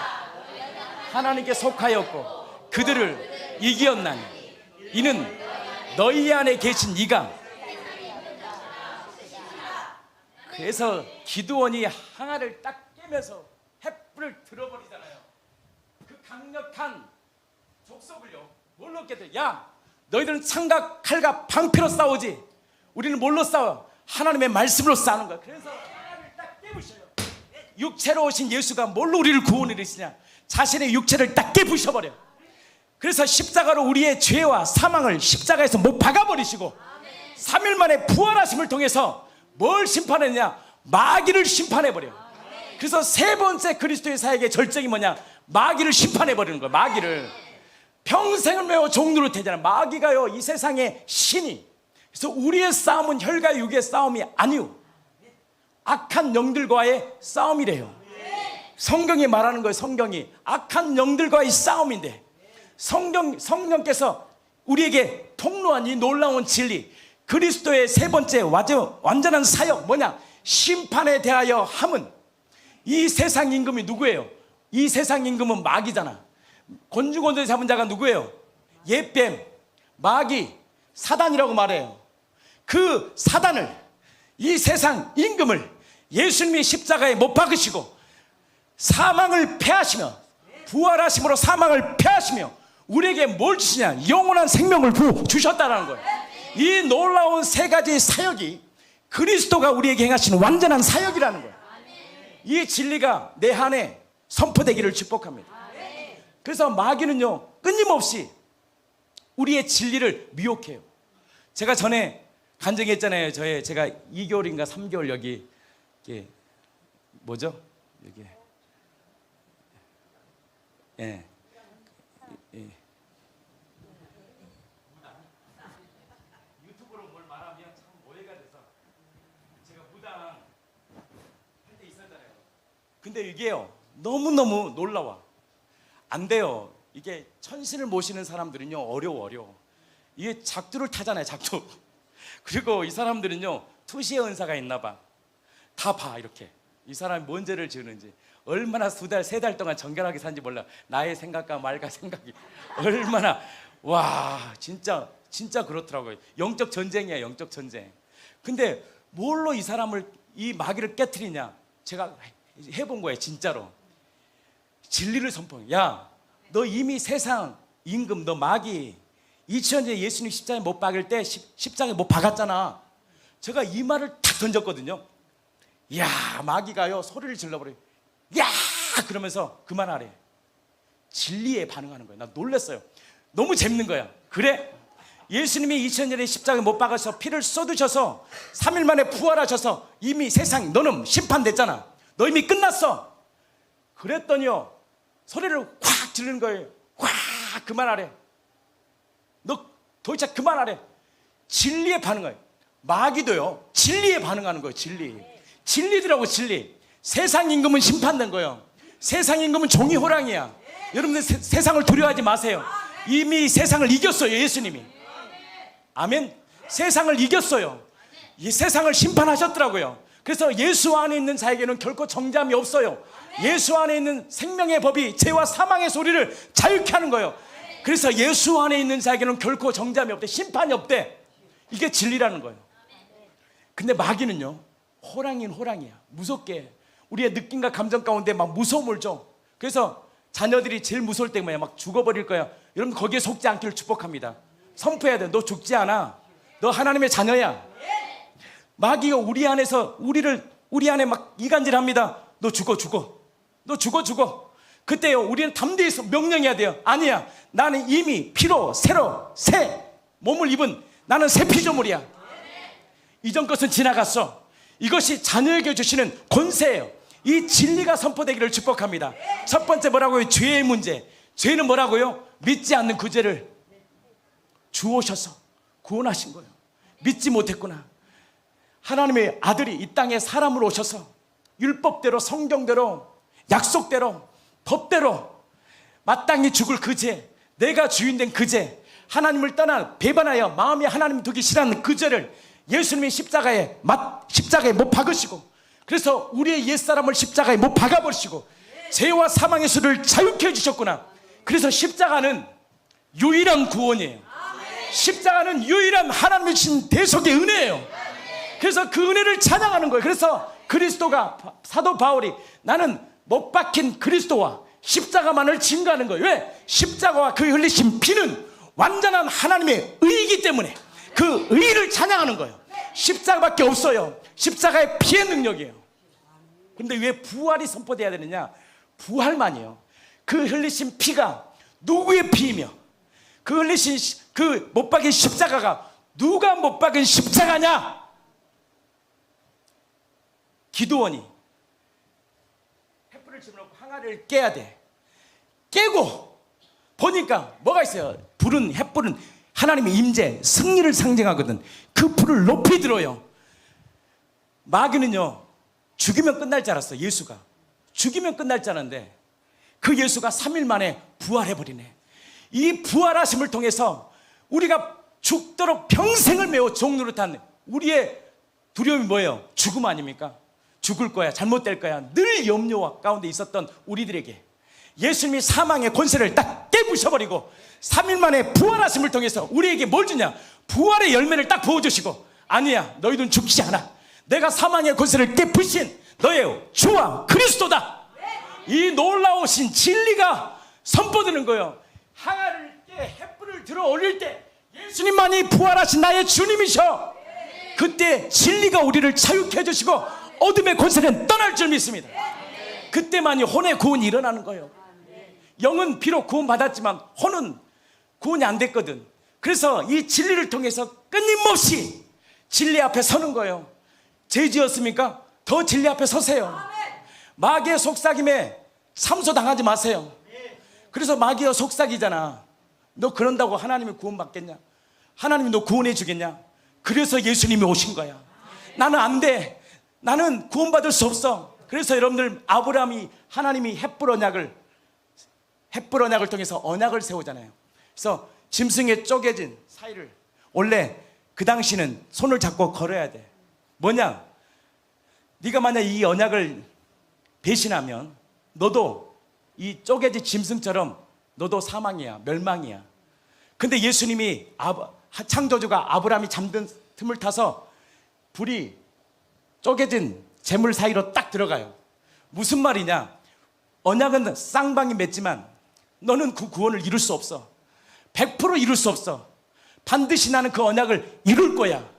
하나님께 속하였고 그들을 이기었나니 이는 너희 안에 계신 이가. 그래서 기드온이 항아를 딱 깨면서 횃불을 들어버리잖아요. 그 강력한 족속을요 뭘로 깨대? 야 너희들은 창과 칼과 방패로 싸우지 우리는 뭘로 싸워? 하나님의 말씀으로 싸우는 거야. 그래서 항아를 딱 깨부셔요. 육체로 오신 예수가 뭘로 우리를 구원을 이루시냐? 자신의 육체를 딱 깨부셔버려. 그래서 십자가로 우리의 죄와 사망을 십자가에서 못 박아버리시고 3일 만에 부활하심을 통해서 뭘 심판했냐? 마귀를 심판해버려. 그래서 세 번째 그리스도의 사역의 절정이 뭐냐? 마귀를 심판해버리는 거야. 마귀를 평생을 매어 종노릇 되잖아. 마귀가요 이 세상의 신이. 그래서 우리의 싸움은 혈과 육의 싸움이 아니오 악한 영들과의 싸움이래요. 성경이 말하는 거예요. 성경이 악한 영들과의 싸움인데 성령께서 우리에게 통로한 이 놀라운 진리, 그리스도의 세 번째 완전한 사역 뭐냐? 심판에 대하여 함은. 이 세상 임금이 누구예요? 이 세상 임금은 마귀잖아. 곤주곤주 잡은 자가 누구예요? 옛뱀, 마귀, 사단이라고 말해요. 그 사단을, 이 세상 임금을 예수님이 십자가에 못 박으시고 사망을 패하시며 부활하심으로 사망을 패하시며 우리에게 뭘 주시냐? 영원한 생명을 주셨다는 거예요. 이 놀라운 세 가지 사역이 그리스도가 우리에게 행하신 완전한 사역이라는 거예요. 이 진리가 내 안에 선포되기를 축복합니다. 그래서 마귀는요 끊임없이 우리의 진리를 미혹해요. 제가 전에 간증했잖아요. 제가 2개월인가 3개월 여기 뭐죠? 여기 예. 유튜브로 뭘 말하면 참 오해가 돼서 제가 무당 할 때 있었잖아요. 근데 이게요 너무너무 놀라워. 안 돼요. 이게 천신을 모시는 사람들은요 어려워. 이게 작두를 타잖아요. 작두. 그리고 이 사람들은요 투시의 은사가 있나 봐. 다 봐 이렇게 이 사람이 뭔 죄를 지었는지 얼마나 2달 3달 동안 정결하게 산지 몰라. 나의 생각과 말과 생각이 얼마나 와 진짜 그렇더라고요. 영적 전쟁이야. 영적 전쟁. 근데 뭘로 이 사람을 이 마귀를 깨트리냐? 제가 해본 거예요. 진짜로 진리를 선포해. 야 너 이미 세상 임금 너 마귀 2000년 전에 예수님 십자가에 못 박을 때 십자가에 못 박았잖아. 제가 이 말을 탁 던졌거든요. 야 마귀가요 소리를 질러버려요. 야 그러면서 그만하래. 진리에 반응하는 거예요. 나 놀랐어요. 너무 재밌는 거야. 그래 예수님이 2000년 전에 십자가에 못 박아서 피를 쏟으셔서 3일 만에 부활하셔서 이미 세상 너는 심판됐잖아. 너 이미 끝났어. 그랬더니요 소리를 확 지르는 거예요. 확 그만하래. 너 도대체 그만하래. 진리에 반응해요. 마귀도요 진리에 반응하는 거예요. 진리더라고. 진리. 세상 임금은 심판된 거예요. 세상 임금은 종이 호랑이야. 여러분들 세상을 두려워하지 마세요. 이미 세상을 이겼어요. 예수님이. 아멘. 세상을 이겼어요. 이 세상을 심판하셨더라고요. 그래서 예수 안에 있는 자에게는 결코 정죄함이 없어요. 예수 안에 있는 생명의 법이 죄와 사망의 소리를 자유케 하는 거예요. 그래서 예수 안에 있는 자에게는 결코 정죄함이 없대. 심판이 없대. 이게 진리라는 거예요. 근데 마귀는요 호랑이는 호랑이야. 무섭게 우리의 느낌과 감정 가운데 막 무서움을 줘. 그래서 자녀들이 제일 무서울 때 뭐야? 막 죽어버릴 거야. 여러분 거기에 속지 않기를 축복합니다. 선포해야 돼. 너 죽지 않아. 너 하나님의 자녀야. 마귀가 우리 안에서 우리 안에 막 이간질합니다. 너 죽어. 너 죽어. 그때요 우리는 담대히 명령해야 돼요. 아니야. 나는 이미 피로 새로 새 몸을 입은 나는 새 피조물이야. 이전 것은 지나갔어. 이것이 자녀에게 주시는 권세예요. 이 진리가 선포되기를 축복합니다. 첫 번째 뭐라고요? 죄의 문제. 죄는 뭐라고요? 믿지 않는 그 죄를 주오셔서 구원하신 거예요. 믿지 못했구나. 하나님의 아들이 이 땅에 사람으로 오셔서 율법대로 성경대로 약속대로 법대로 마땅히 죽을 그 죄, 내가 주인된 그 죄, 하나님을 떠나 배반하여 마음에 하나님 두기 싫어하는 그 죄를 예수님이 십자가에 못 박으시고, 그래서 우리의 옛사람을 십자가에 못 박아버리시고 죄와 사망의 수를 자유케 해주셨구나. 그래서 십자가는 유일한 구원이에요. 십자가는 유일한 하나님이 주신 대속의 은혜예요. 그래서 그 은혜를 찬양하는 거예요. 그래서 그리스도가, 사도 바울이 나는 못 박힌 그리스도와 십자가만을 증거하는 거예요. 왜? 십자가와 그 흘리신 피는 완전한 하나님의 의이기 때문에 그 의를 찬양하는 거예요. 십자가밖에 없어요. 십자가의 피의 능력이에요. 그런데 왜 부활이 선포돼야 되느냐? 부활만이에요. 그 흘리신 피가 누구의 피이며, 그 흘리신 그 못 박인 십자가가 누가 못 박은 십자가냐? 기드온이 횃불을 집어넣고 항아리를 깨야 돼. 깨고 보니까 뭐가 있어요? 불은, 횃불은 하나님의 임재, 승리를 상징하거든. 그 불을 높이 들어요. 마귀는요, 죽이면 끝날 줄 알았어. 예수가 죽이면 끝날 줄 알았는데 그 예수가 3일 만에 부활해버리네. 이 부활하심을 통해서 우리가 죽도록 평생을 메워 종노릇한 우리의 두려움이 뭐예요? 죽음 아닙니까? 죽을 거야, 잘못될 거야, 늘 염려 가운데 있었던 우리들에게 예수님이 사망의 권세를 딱 깨부셔버리고 3일 만에 부활하심을 통해서 우리에게 뭘 주냐? 부활의 열매를 딱 부어주시고, 아니야, 너희들은 죽지 않아. 내가 사망의 권세를 깨부신 너의 주와 그리스도다. 이 놀라우신 진리가 선포되는 거예요. 항아리를 깨 횃불을 들어 올릴 때 예수님만이 부활하신 나의 주님이셔. 그때 진리가 우리를 자유케 해주시고 어둠의 권세는 떠날 줄 믿습니다. 그때만이 혼의 구원이 일어나는 거예요. 영은 비록 구원받았지만 혼은 구원이 안 됐거든. 그래서 이 진리를 통해서 끊임없이 진리 앞에 서는 거예요. 죄 지었습니까? 더 진리 앞에 서세요. 마귀의 속삭임에 참소당하지 마세요. 그래서 마귀가 속삭이잖아. 너 그런다고 하나님이 구원받겠냐? 하나님이 너 구원해 주겠냐? 그래서 예수님이 오신 거야. 나는 안 돼. 나는 구원받을 수 없어. 그래서 여러분들, 아브라함이 하나님이 횃불 언약을 통해서 언약을 세우잖아요. 그래서 짐승에 쪼개진 사이를, 원래 그 당시는 손을 잡고 걸어야 돼. 뭐냐? 네가 만약 이 언약을 배신하면 너도 이 쪼개진 짐승처럼 너도 사망이야, 멸망이야. 근데 예수님이 창조주가 아브라함이 잠든 틈을 타서 불이 쪼개진 재물 사이로 딱 들어가요. 무슨 말이냐? 언약은 쌍방이 맺지만 너는 그 구원을 이룰 수 없어. 100% 이룰 수 없어. 반드시 나는 그 언약을 이룰 거야.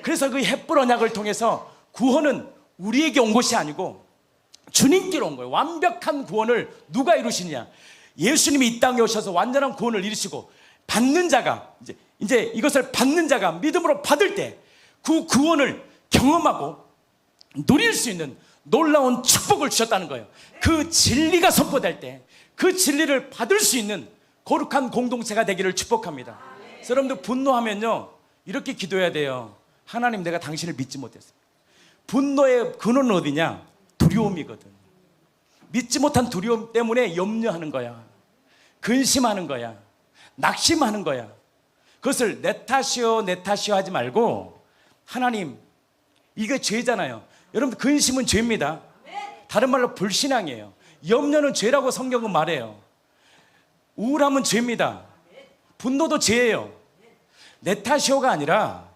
그래서 그 횃불 언약을 통해서 구원은 우리에게 온 것이 아니고 주님께로 온 거예요. 완벽한 구원을 누가 이루시냐? 예수님이 이 땅에 오셔서 완전한 구원을 이루시고, 받는 자가 이제 이것을 받는 자가 믿음으로 받을 때 그 구원을 경험하고 누릴 수 있는 놀라운 축복을 주셨다는 거예요. 그 진리가 선포될 때 그 진리를 받을 수 있는 거룩한 공동체가 되기를 축복합니다. 그래서 여러분들, 분노하면요 이렇게 기도해야 돼요. 하나님, 내가 당신을 믿지 못했어요. 분노의 근원은 어디냐? 두려움이거든. 믿지 못한 두려움 때문에 염려하는 거야. 근심하는 거야. 낙심하는 거야. 그것을 내 탓이요 하지 말고, 하나님, 이게 죄잖아요. 여러분, 근심은 죄입니다. 다른 말로 불신앙이에요. 염려는 죄라고 성경은 말해요. 우울함은 죄입니다. 분노도 죄예요. 내 탓이요가 아니라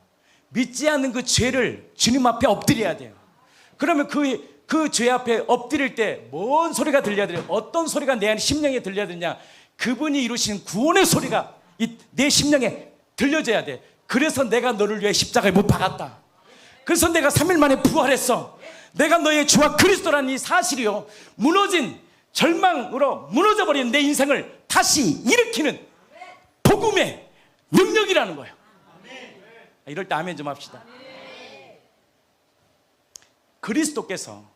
믿지 않는 그 죄를 주님 앞에 엎드려야 돼요. 그러면 그 죄 앞에 엎드릴 때 뭔 소리가 들려야 돼요? 어떤 소리가 내 심령에 들려야 되냐? 그분이 이루신 구원의 소리가 내 심령에 들려져야 돼. 그래서 내가 너를 위해 십자가에 못 박았다. 그래서 내가 3일 만에 부활했어. 내가 너의 주와 그리스도라는 이 사실이요, 무너진 절망으로 무너져버린 내 인생을 다시 일으키는 복음의 능력이라는 거예요. 이럴 때 아멘 좀 합시다. 그리스도께서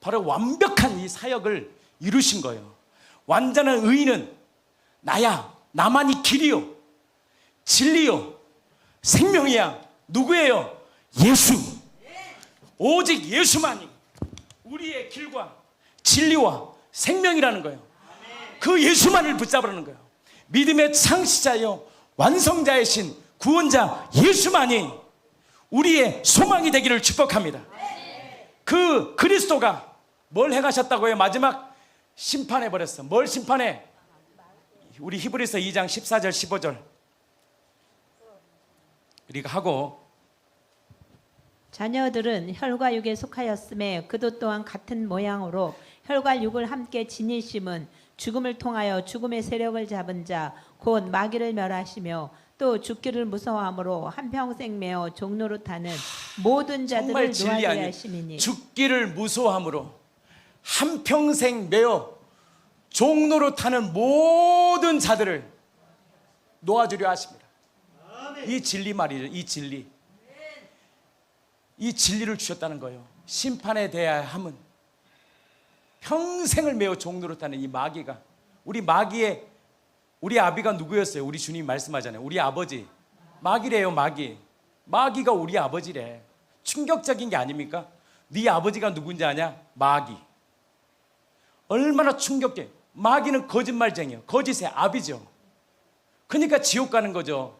바로 완벽한 이 사역을 이루신 거예요. 완전한 의인은 나야, 나만이 길이요 진리요 생명이야. 누구예요? 예수. 오직 예수만이 우리의 길과 진리와 생명이라는 거예요. 그 예수만을 붙잡으라는 거예요. 믿음의 창시자여 완성자이신 구원자 예수만이 우리의 소망이 되기를 축복합니다. 그 그리스도가 뭘 행하셨다고요? 마지막 심판해 버렸어. 뭘 심판해? 우리 히브리서 2장 14절 15절 우리가 하고, 자녀들은 혈과 육에 속하였음에 그도 또한 같은 모양으로 혈과 육을 함께 지니심은 죽음을 통하여 죽음의 세력을 잡은 자 곧 마귀를 멸하시며 또 죽기를 무서워함으로 한평생 매어 종로로 타는 모든 자들을 정말 진리 놓아주려 아니에요. 하심이니. 죽기를 무서워함으로 한평생 매어 종로로 타는 모든 자들을 놓아주려 하십니다. 이 진리 말이죠. 이 진리. 이 진리를 주셨다는 거예요. 심판에 대하여 함은 평생을 매어 종로로 타는 이 마귀가, 우리 아비가 누구였어요? 우리 주님 말씀하잖아요. 우리 아버지 마귀래요. 마귀가 우리 아버지래. 충격적인 게 아닙니까? 네 아버지가 누군지 아냐? 마귀. 얼마나 충격해. 마귀는 거짓말쟁이에요. 거짓의 아비죠. 그러니까 지옥 가는 거죠.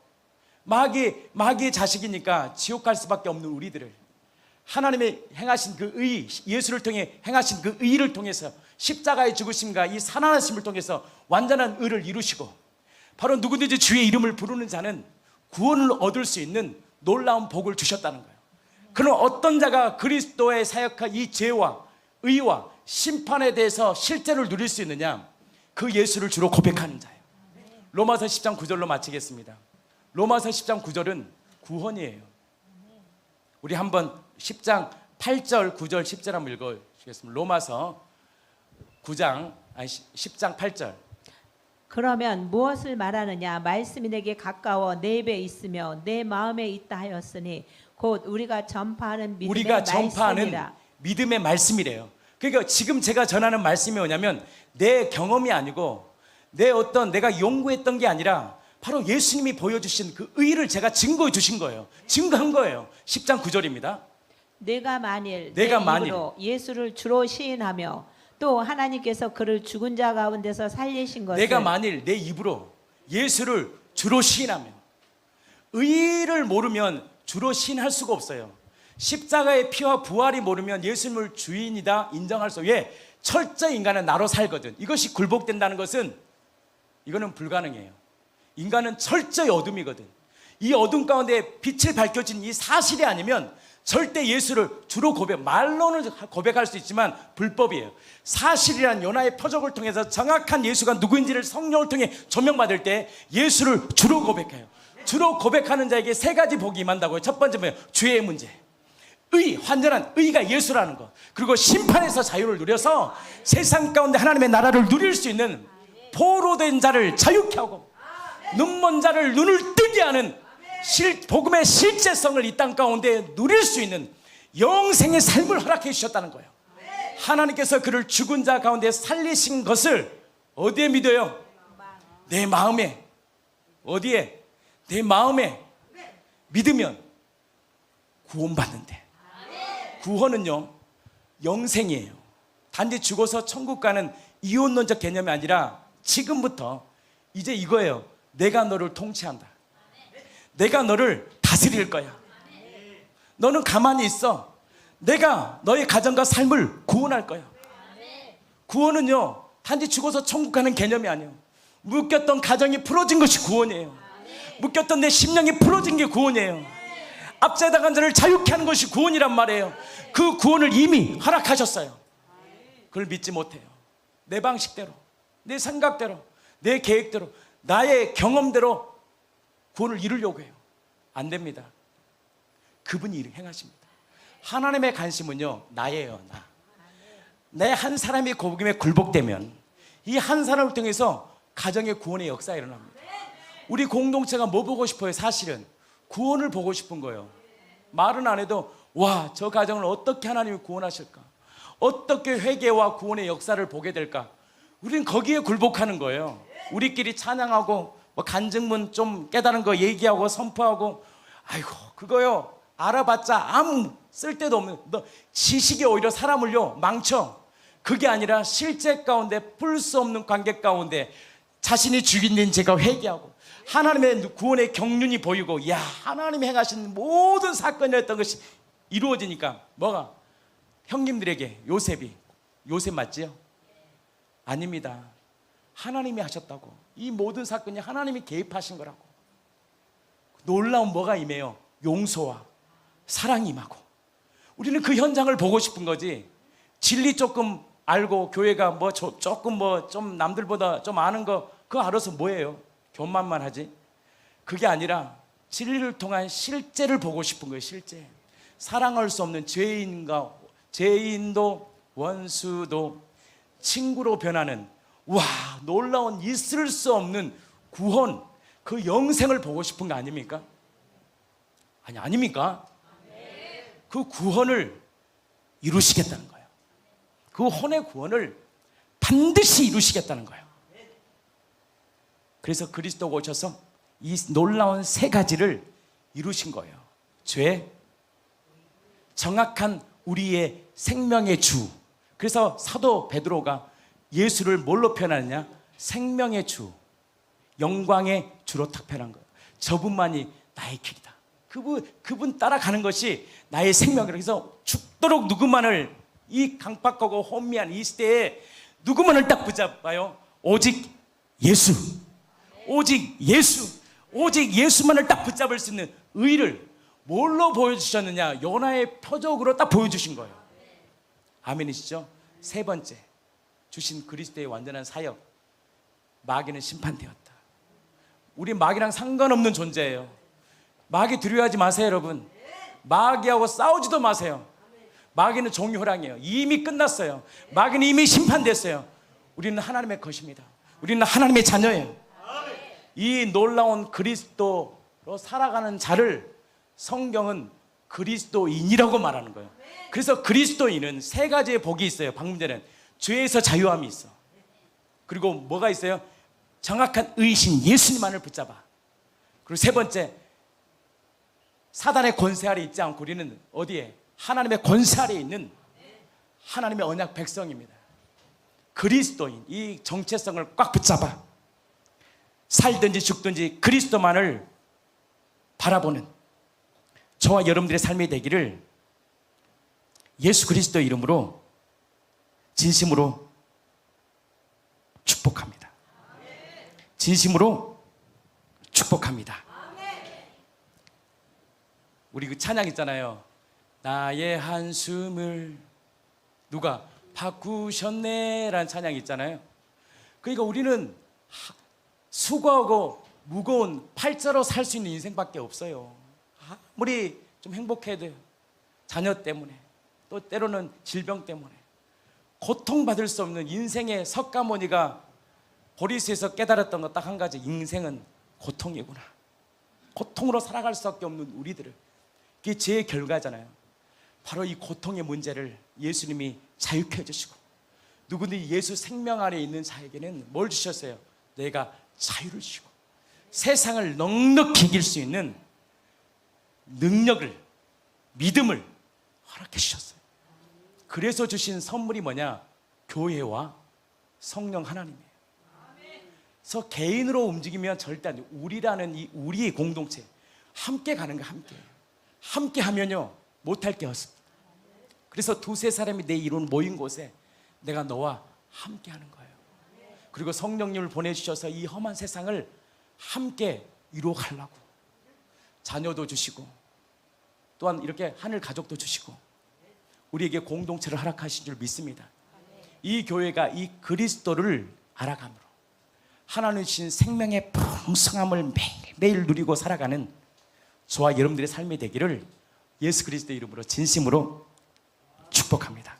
마귀의 자식이니까 지옥 갈 수밖에 없는 우리들을 하나님의 행하신 그 의, 예수를 통해 행하신 그 의를 통해서 십자가의 죽으심과 이 살아나심을 통해서 완전한 의를 이루시고, 바로 누구든지 주의 이름을 부르는 자는 구원을 얻을 수 있는 놀라운 복을 주셨다는 거예요. 그럼 어떤 자가 그리스도의 사역한 이 죄와 의와 심판에 대해서 실제로 누릴 수 있느냐? 그 예수를 주로 고백하는 자예요. 로마서 10장 9절로 마치겠습니다. 로마서 10장 9절은 구원이에요. 우리 한번 10장 8절 9절 10절 한번 읽어주겠습니다. 로마서 10장 8절. 그러면 무엇을 말하느냐? 말씀이 내게 가까워 내 입에 있으며 내 마음에 있다 하였으니 곧 우리가 전파하는 믿음의 말씀이라. 믿음의 말씀이래요. 그러니까 지금 제가 전하는 말씀이 뭐냐면 내 경험이 아니고 내가 연구했던 게 아니라 바로 예수님이 보여주신 그 의를 제가 증거해 주신 거예요. 증거한 거예요. 10장 9절입니다. 내가 만일 내 입으로 예수를 주로 시인하며 또 하나님께서 그를 죽은 자 가운데서 살리신 것을, 내가 만일 내 입으로 예수를 주로 시인하며, 의를 모르면 주로 시인할 수가 없어요. 십자가의 피와 부활이 모르면 예수님을 주인이다 인정할 수 없어요. 왜? 철저히 인간은 나로 살거든. 이것이 굴복된다는 것은 이거는 불가능해요. 인간은 철저히 어둠이거든. 이 어둠 가운데 빛을 밝혀진 이 사실이 아니면 절대 예수를 주로 말로는 고백할 수 있지만 불법이에요. 사실이란 연하의 표적을 통해서 정확한 예수가 누구인지를 성령을 통해 조명받을 때 예수를 주로 고백해요. 주로 고백하는 자에게 세 가지 복이 임한다고요. 첫 번째 뭐예요? 죄의 문제. 완전한 의가 예수라는 것. 그리고 심판에서 자유를 누려서 세상 가운데 하나님의 나라를 누릴 수 있는 포로된 자를 자유케 하고 눈먼 자를 눈을 뜨게 하는 복음의 실제성을 이 땅 가운데 누릴 수 있는 영생의 삶을 허락해 주셨다는 거예요. 하나님께서 그를 죽은 자 가운데 살리신 것을 어디에 믿어요? 내 마음에. 어디에? 내 마음에 믿으면 구원받는데, 구원은요 영생이에요. 단지 죽어서 천국 가는 이혼론적 개념이 아니라 지금부터 이제 이거예요. 내가 너를 통치한다. 내가 너를 다스릴 거야. 너는 가만히 있어. 내가 너의 가정과 삶을 구원할 거야. 구원은요 단지 죽어서 천국 가는 개념이 아니에요. 묶였던 가정이 풀어진 것이 구원이에요. 묶였던 내 심령이 풀어진 게 구원이에요. 압제당한 자를 자유케 하는 것이 구원이란 말이에요. 그 구원을 이미 허락하셨어요. 그걸 믿지 못해요. 내 방식대로, 내 생각대로, 내 계획대로, 나의 경험대로 구원을 이루려고 해요. 안 됩니다. 그분이 행하십니다. 하나님의 관심은요 나예요. 내 한 사람이 복음에 굴복되면 이 한 사람을 통해서 가정의 구원의 역사가 일어납니다. 우리 공동체가 뭐 보고 싶어요? 사실은 구원을 보고 싶은 거예요. 말은 안 해도 와, 저 가정을 어떻게 하나님이 구원하실까? 어떻게 회개와 구원의 역사를 보게 될까? 우리는 거기에 굴복하는 거예요. 우리끼리 찬양하고 뭐 간증문 좀 깨달은 거 얘기하고 선포하고, 아이고 그거요 알아봤자 아무 쓸데도 없는, 너 지식이 오히려 사람을요 망쳐. 그게 아니라 실제 가운데 풀 수 없는 관계 가운데 자신이 죽인 죄가 회개하고 하나님의 구원의 경륜이 보이고, 야, 하나님이 행하신 모든 사건이었던 것이 이루어지니까 뭐가? 형님들에게 요셉 맞지요? 아닙니다. 하나님이 하셨다고. 이 모든 사건이 하나님이 개입하신 거라고. 놀라운 뭐가 임해요? 용서와 사랑이 임하고. 우리는 그 현장을 보고 싶은 거지. 진리 조금 알고 교회가 뭐 조금 뭐 좀 남들보다 좀 아는 거 그거 알아서 뭐예요? 교만만 하지. 그게 아니라 진리를 통한 실제를 보고 싶은 거예요. 실제. 사랑할 수 없는 죄인도 원수도 친구로 변하는, 와, 놀라운 있을 수 없는 구원, 그 영생을 보고 싶은 거 아닙니까? 아닙니까? 그 구원을 이루시겠다는 거예요. 그 혼의 구원을 반드시 이루시겠다는 거예요. 그래서 그리스도가 오셔서 이 놀라운 세 가지를 이루신 거예요. 죄, 정확한 우리의 생명의 주. 그래서 사도 베드로가 예수를 뭘로 표현하느냐? 생명의 주, 영광의 주로 딱 표현한 거예요. 저분만이 나의 길이다. 그분 따라가는 것이 나의 생명이라. 그래서 죽도록 누구만을, 이 강팍하고 혼미한 이 시대에 누구만을 딱 붙잡아요? 오직 예수, 오직 예수, 오직 예수만을 딱 붙잡을 수 있는 의를 뭘로 보여주셨느냐? 요나의 표적으로 딱 보여주신 거예요. 아멘이시죠? 세 번째, 주신 그리스도의 완전한 사역. 마귀는 심판되었다. 우리 마귀랑 상관없는 존재예요. 마귀 두려워하지 마세요, 여러분. 마귀하고 싸우지도 마세요. 마귀는 종이호랑이에요. 이미 끝났어요. 마귀는 이미 심판됐어요. 우리는 하나님의 것입니다. 우리는 하나님의 자녀예요. 이 놀라운 그리스도로 살아가는 자를 성경은 그리스도인이라고 말하는 거예요. 그래서 그리스도인은 세 가지의 복이 있어요. 방금 전에 죄에서 자유함이 있어. 그리고 뭐가 있어요? 정확한 의신 예수님만을 붙잡아. 그리고 세 번째, 사단의 권세 아래 있지 않고 우리는 어디에? 하나님의 권세 아래 있는 하나님의 언약 백성입니다. 그리스도인, 이 정체성을 꽉 붙잡아. 살든지 죽든지 그리스도만을 바라보는 저와 여러분들의 삶이 되기를 예수 그리스도의 이름으로 진심으로 축복합니다. 진심으로 축복합니다. 우리 그 찬양 있잖아요. 나의 한숨을 누가 바꾸셨네 라는 찬양이 있잖아요. 그러니까 우리는 수고하고 무거운 팔자로 살 수 있는 인생밖에 없어요. 아무리 좀 행복해야 돼요. 자녀 때문에, 또 때로는 질병 때문에 고통받을 수 없는 인생의 석가모니가 보리스에서 깨달았던 것 딱 한 가지. 인생은 고통이구나. 고통으로 살아갈 수밖에 없는 우리들을, 그게 죄의 결과잖아요. 바로 이 고통의 문제를 예수님이 자유케 해주시고, 누구든지 예수 생명 안에 있는 자에게는 뭘 주셨어요? 내가 자유를 주시고 세상을 넉넉히 이길 수 있는 능력을, 믿음을 허락해 주셨어요. 그래서 주신 선물이 뭐냐? 교회와 성령 하나님이에요. 그래서 개인으로 움직이면 절대 안 돼요. 우리라는 이 우리의 공동체, 함께 가는 거, 함께 하면요 못할 게 없습니다. 그래서 두세 사람이 내 이룬 모인 곳에 내가 너와 함께 하는 거예요. 그리고 성령님을 보내주셔서 이 험한 세상을 함께 이루어가려고 자녀도 주시고, 또한 이렇게 하늘 가족도 주시고 우리에게 공동체를 허락하신 줄 믿습니다. 이 교회가 이 그리스도를 알아감으로 하나님 주신 생명의 풍성함을 매일매일 누리고 살아가는 저와 여러분들의 삶이 되기를 예수 그리스도의 이름으로 진심으로 축복합니다.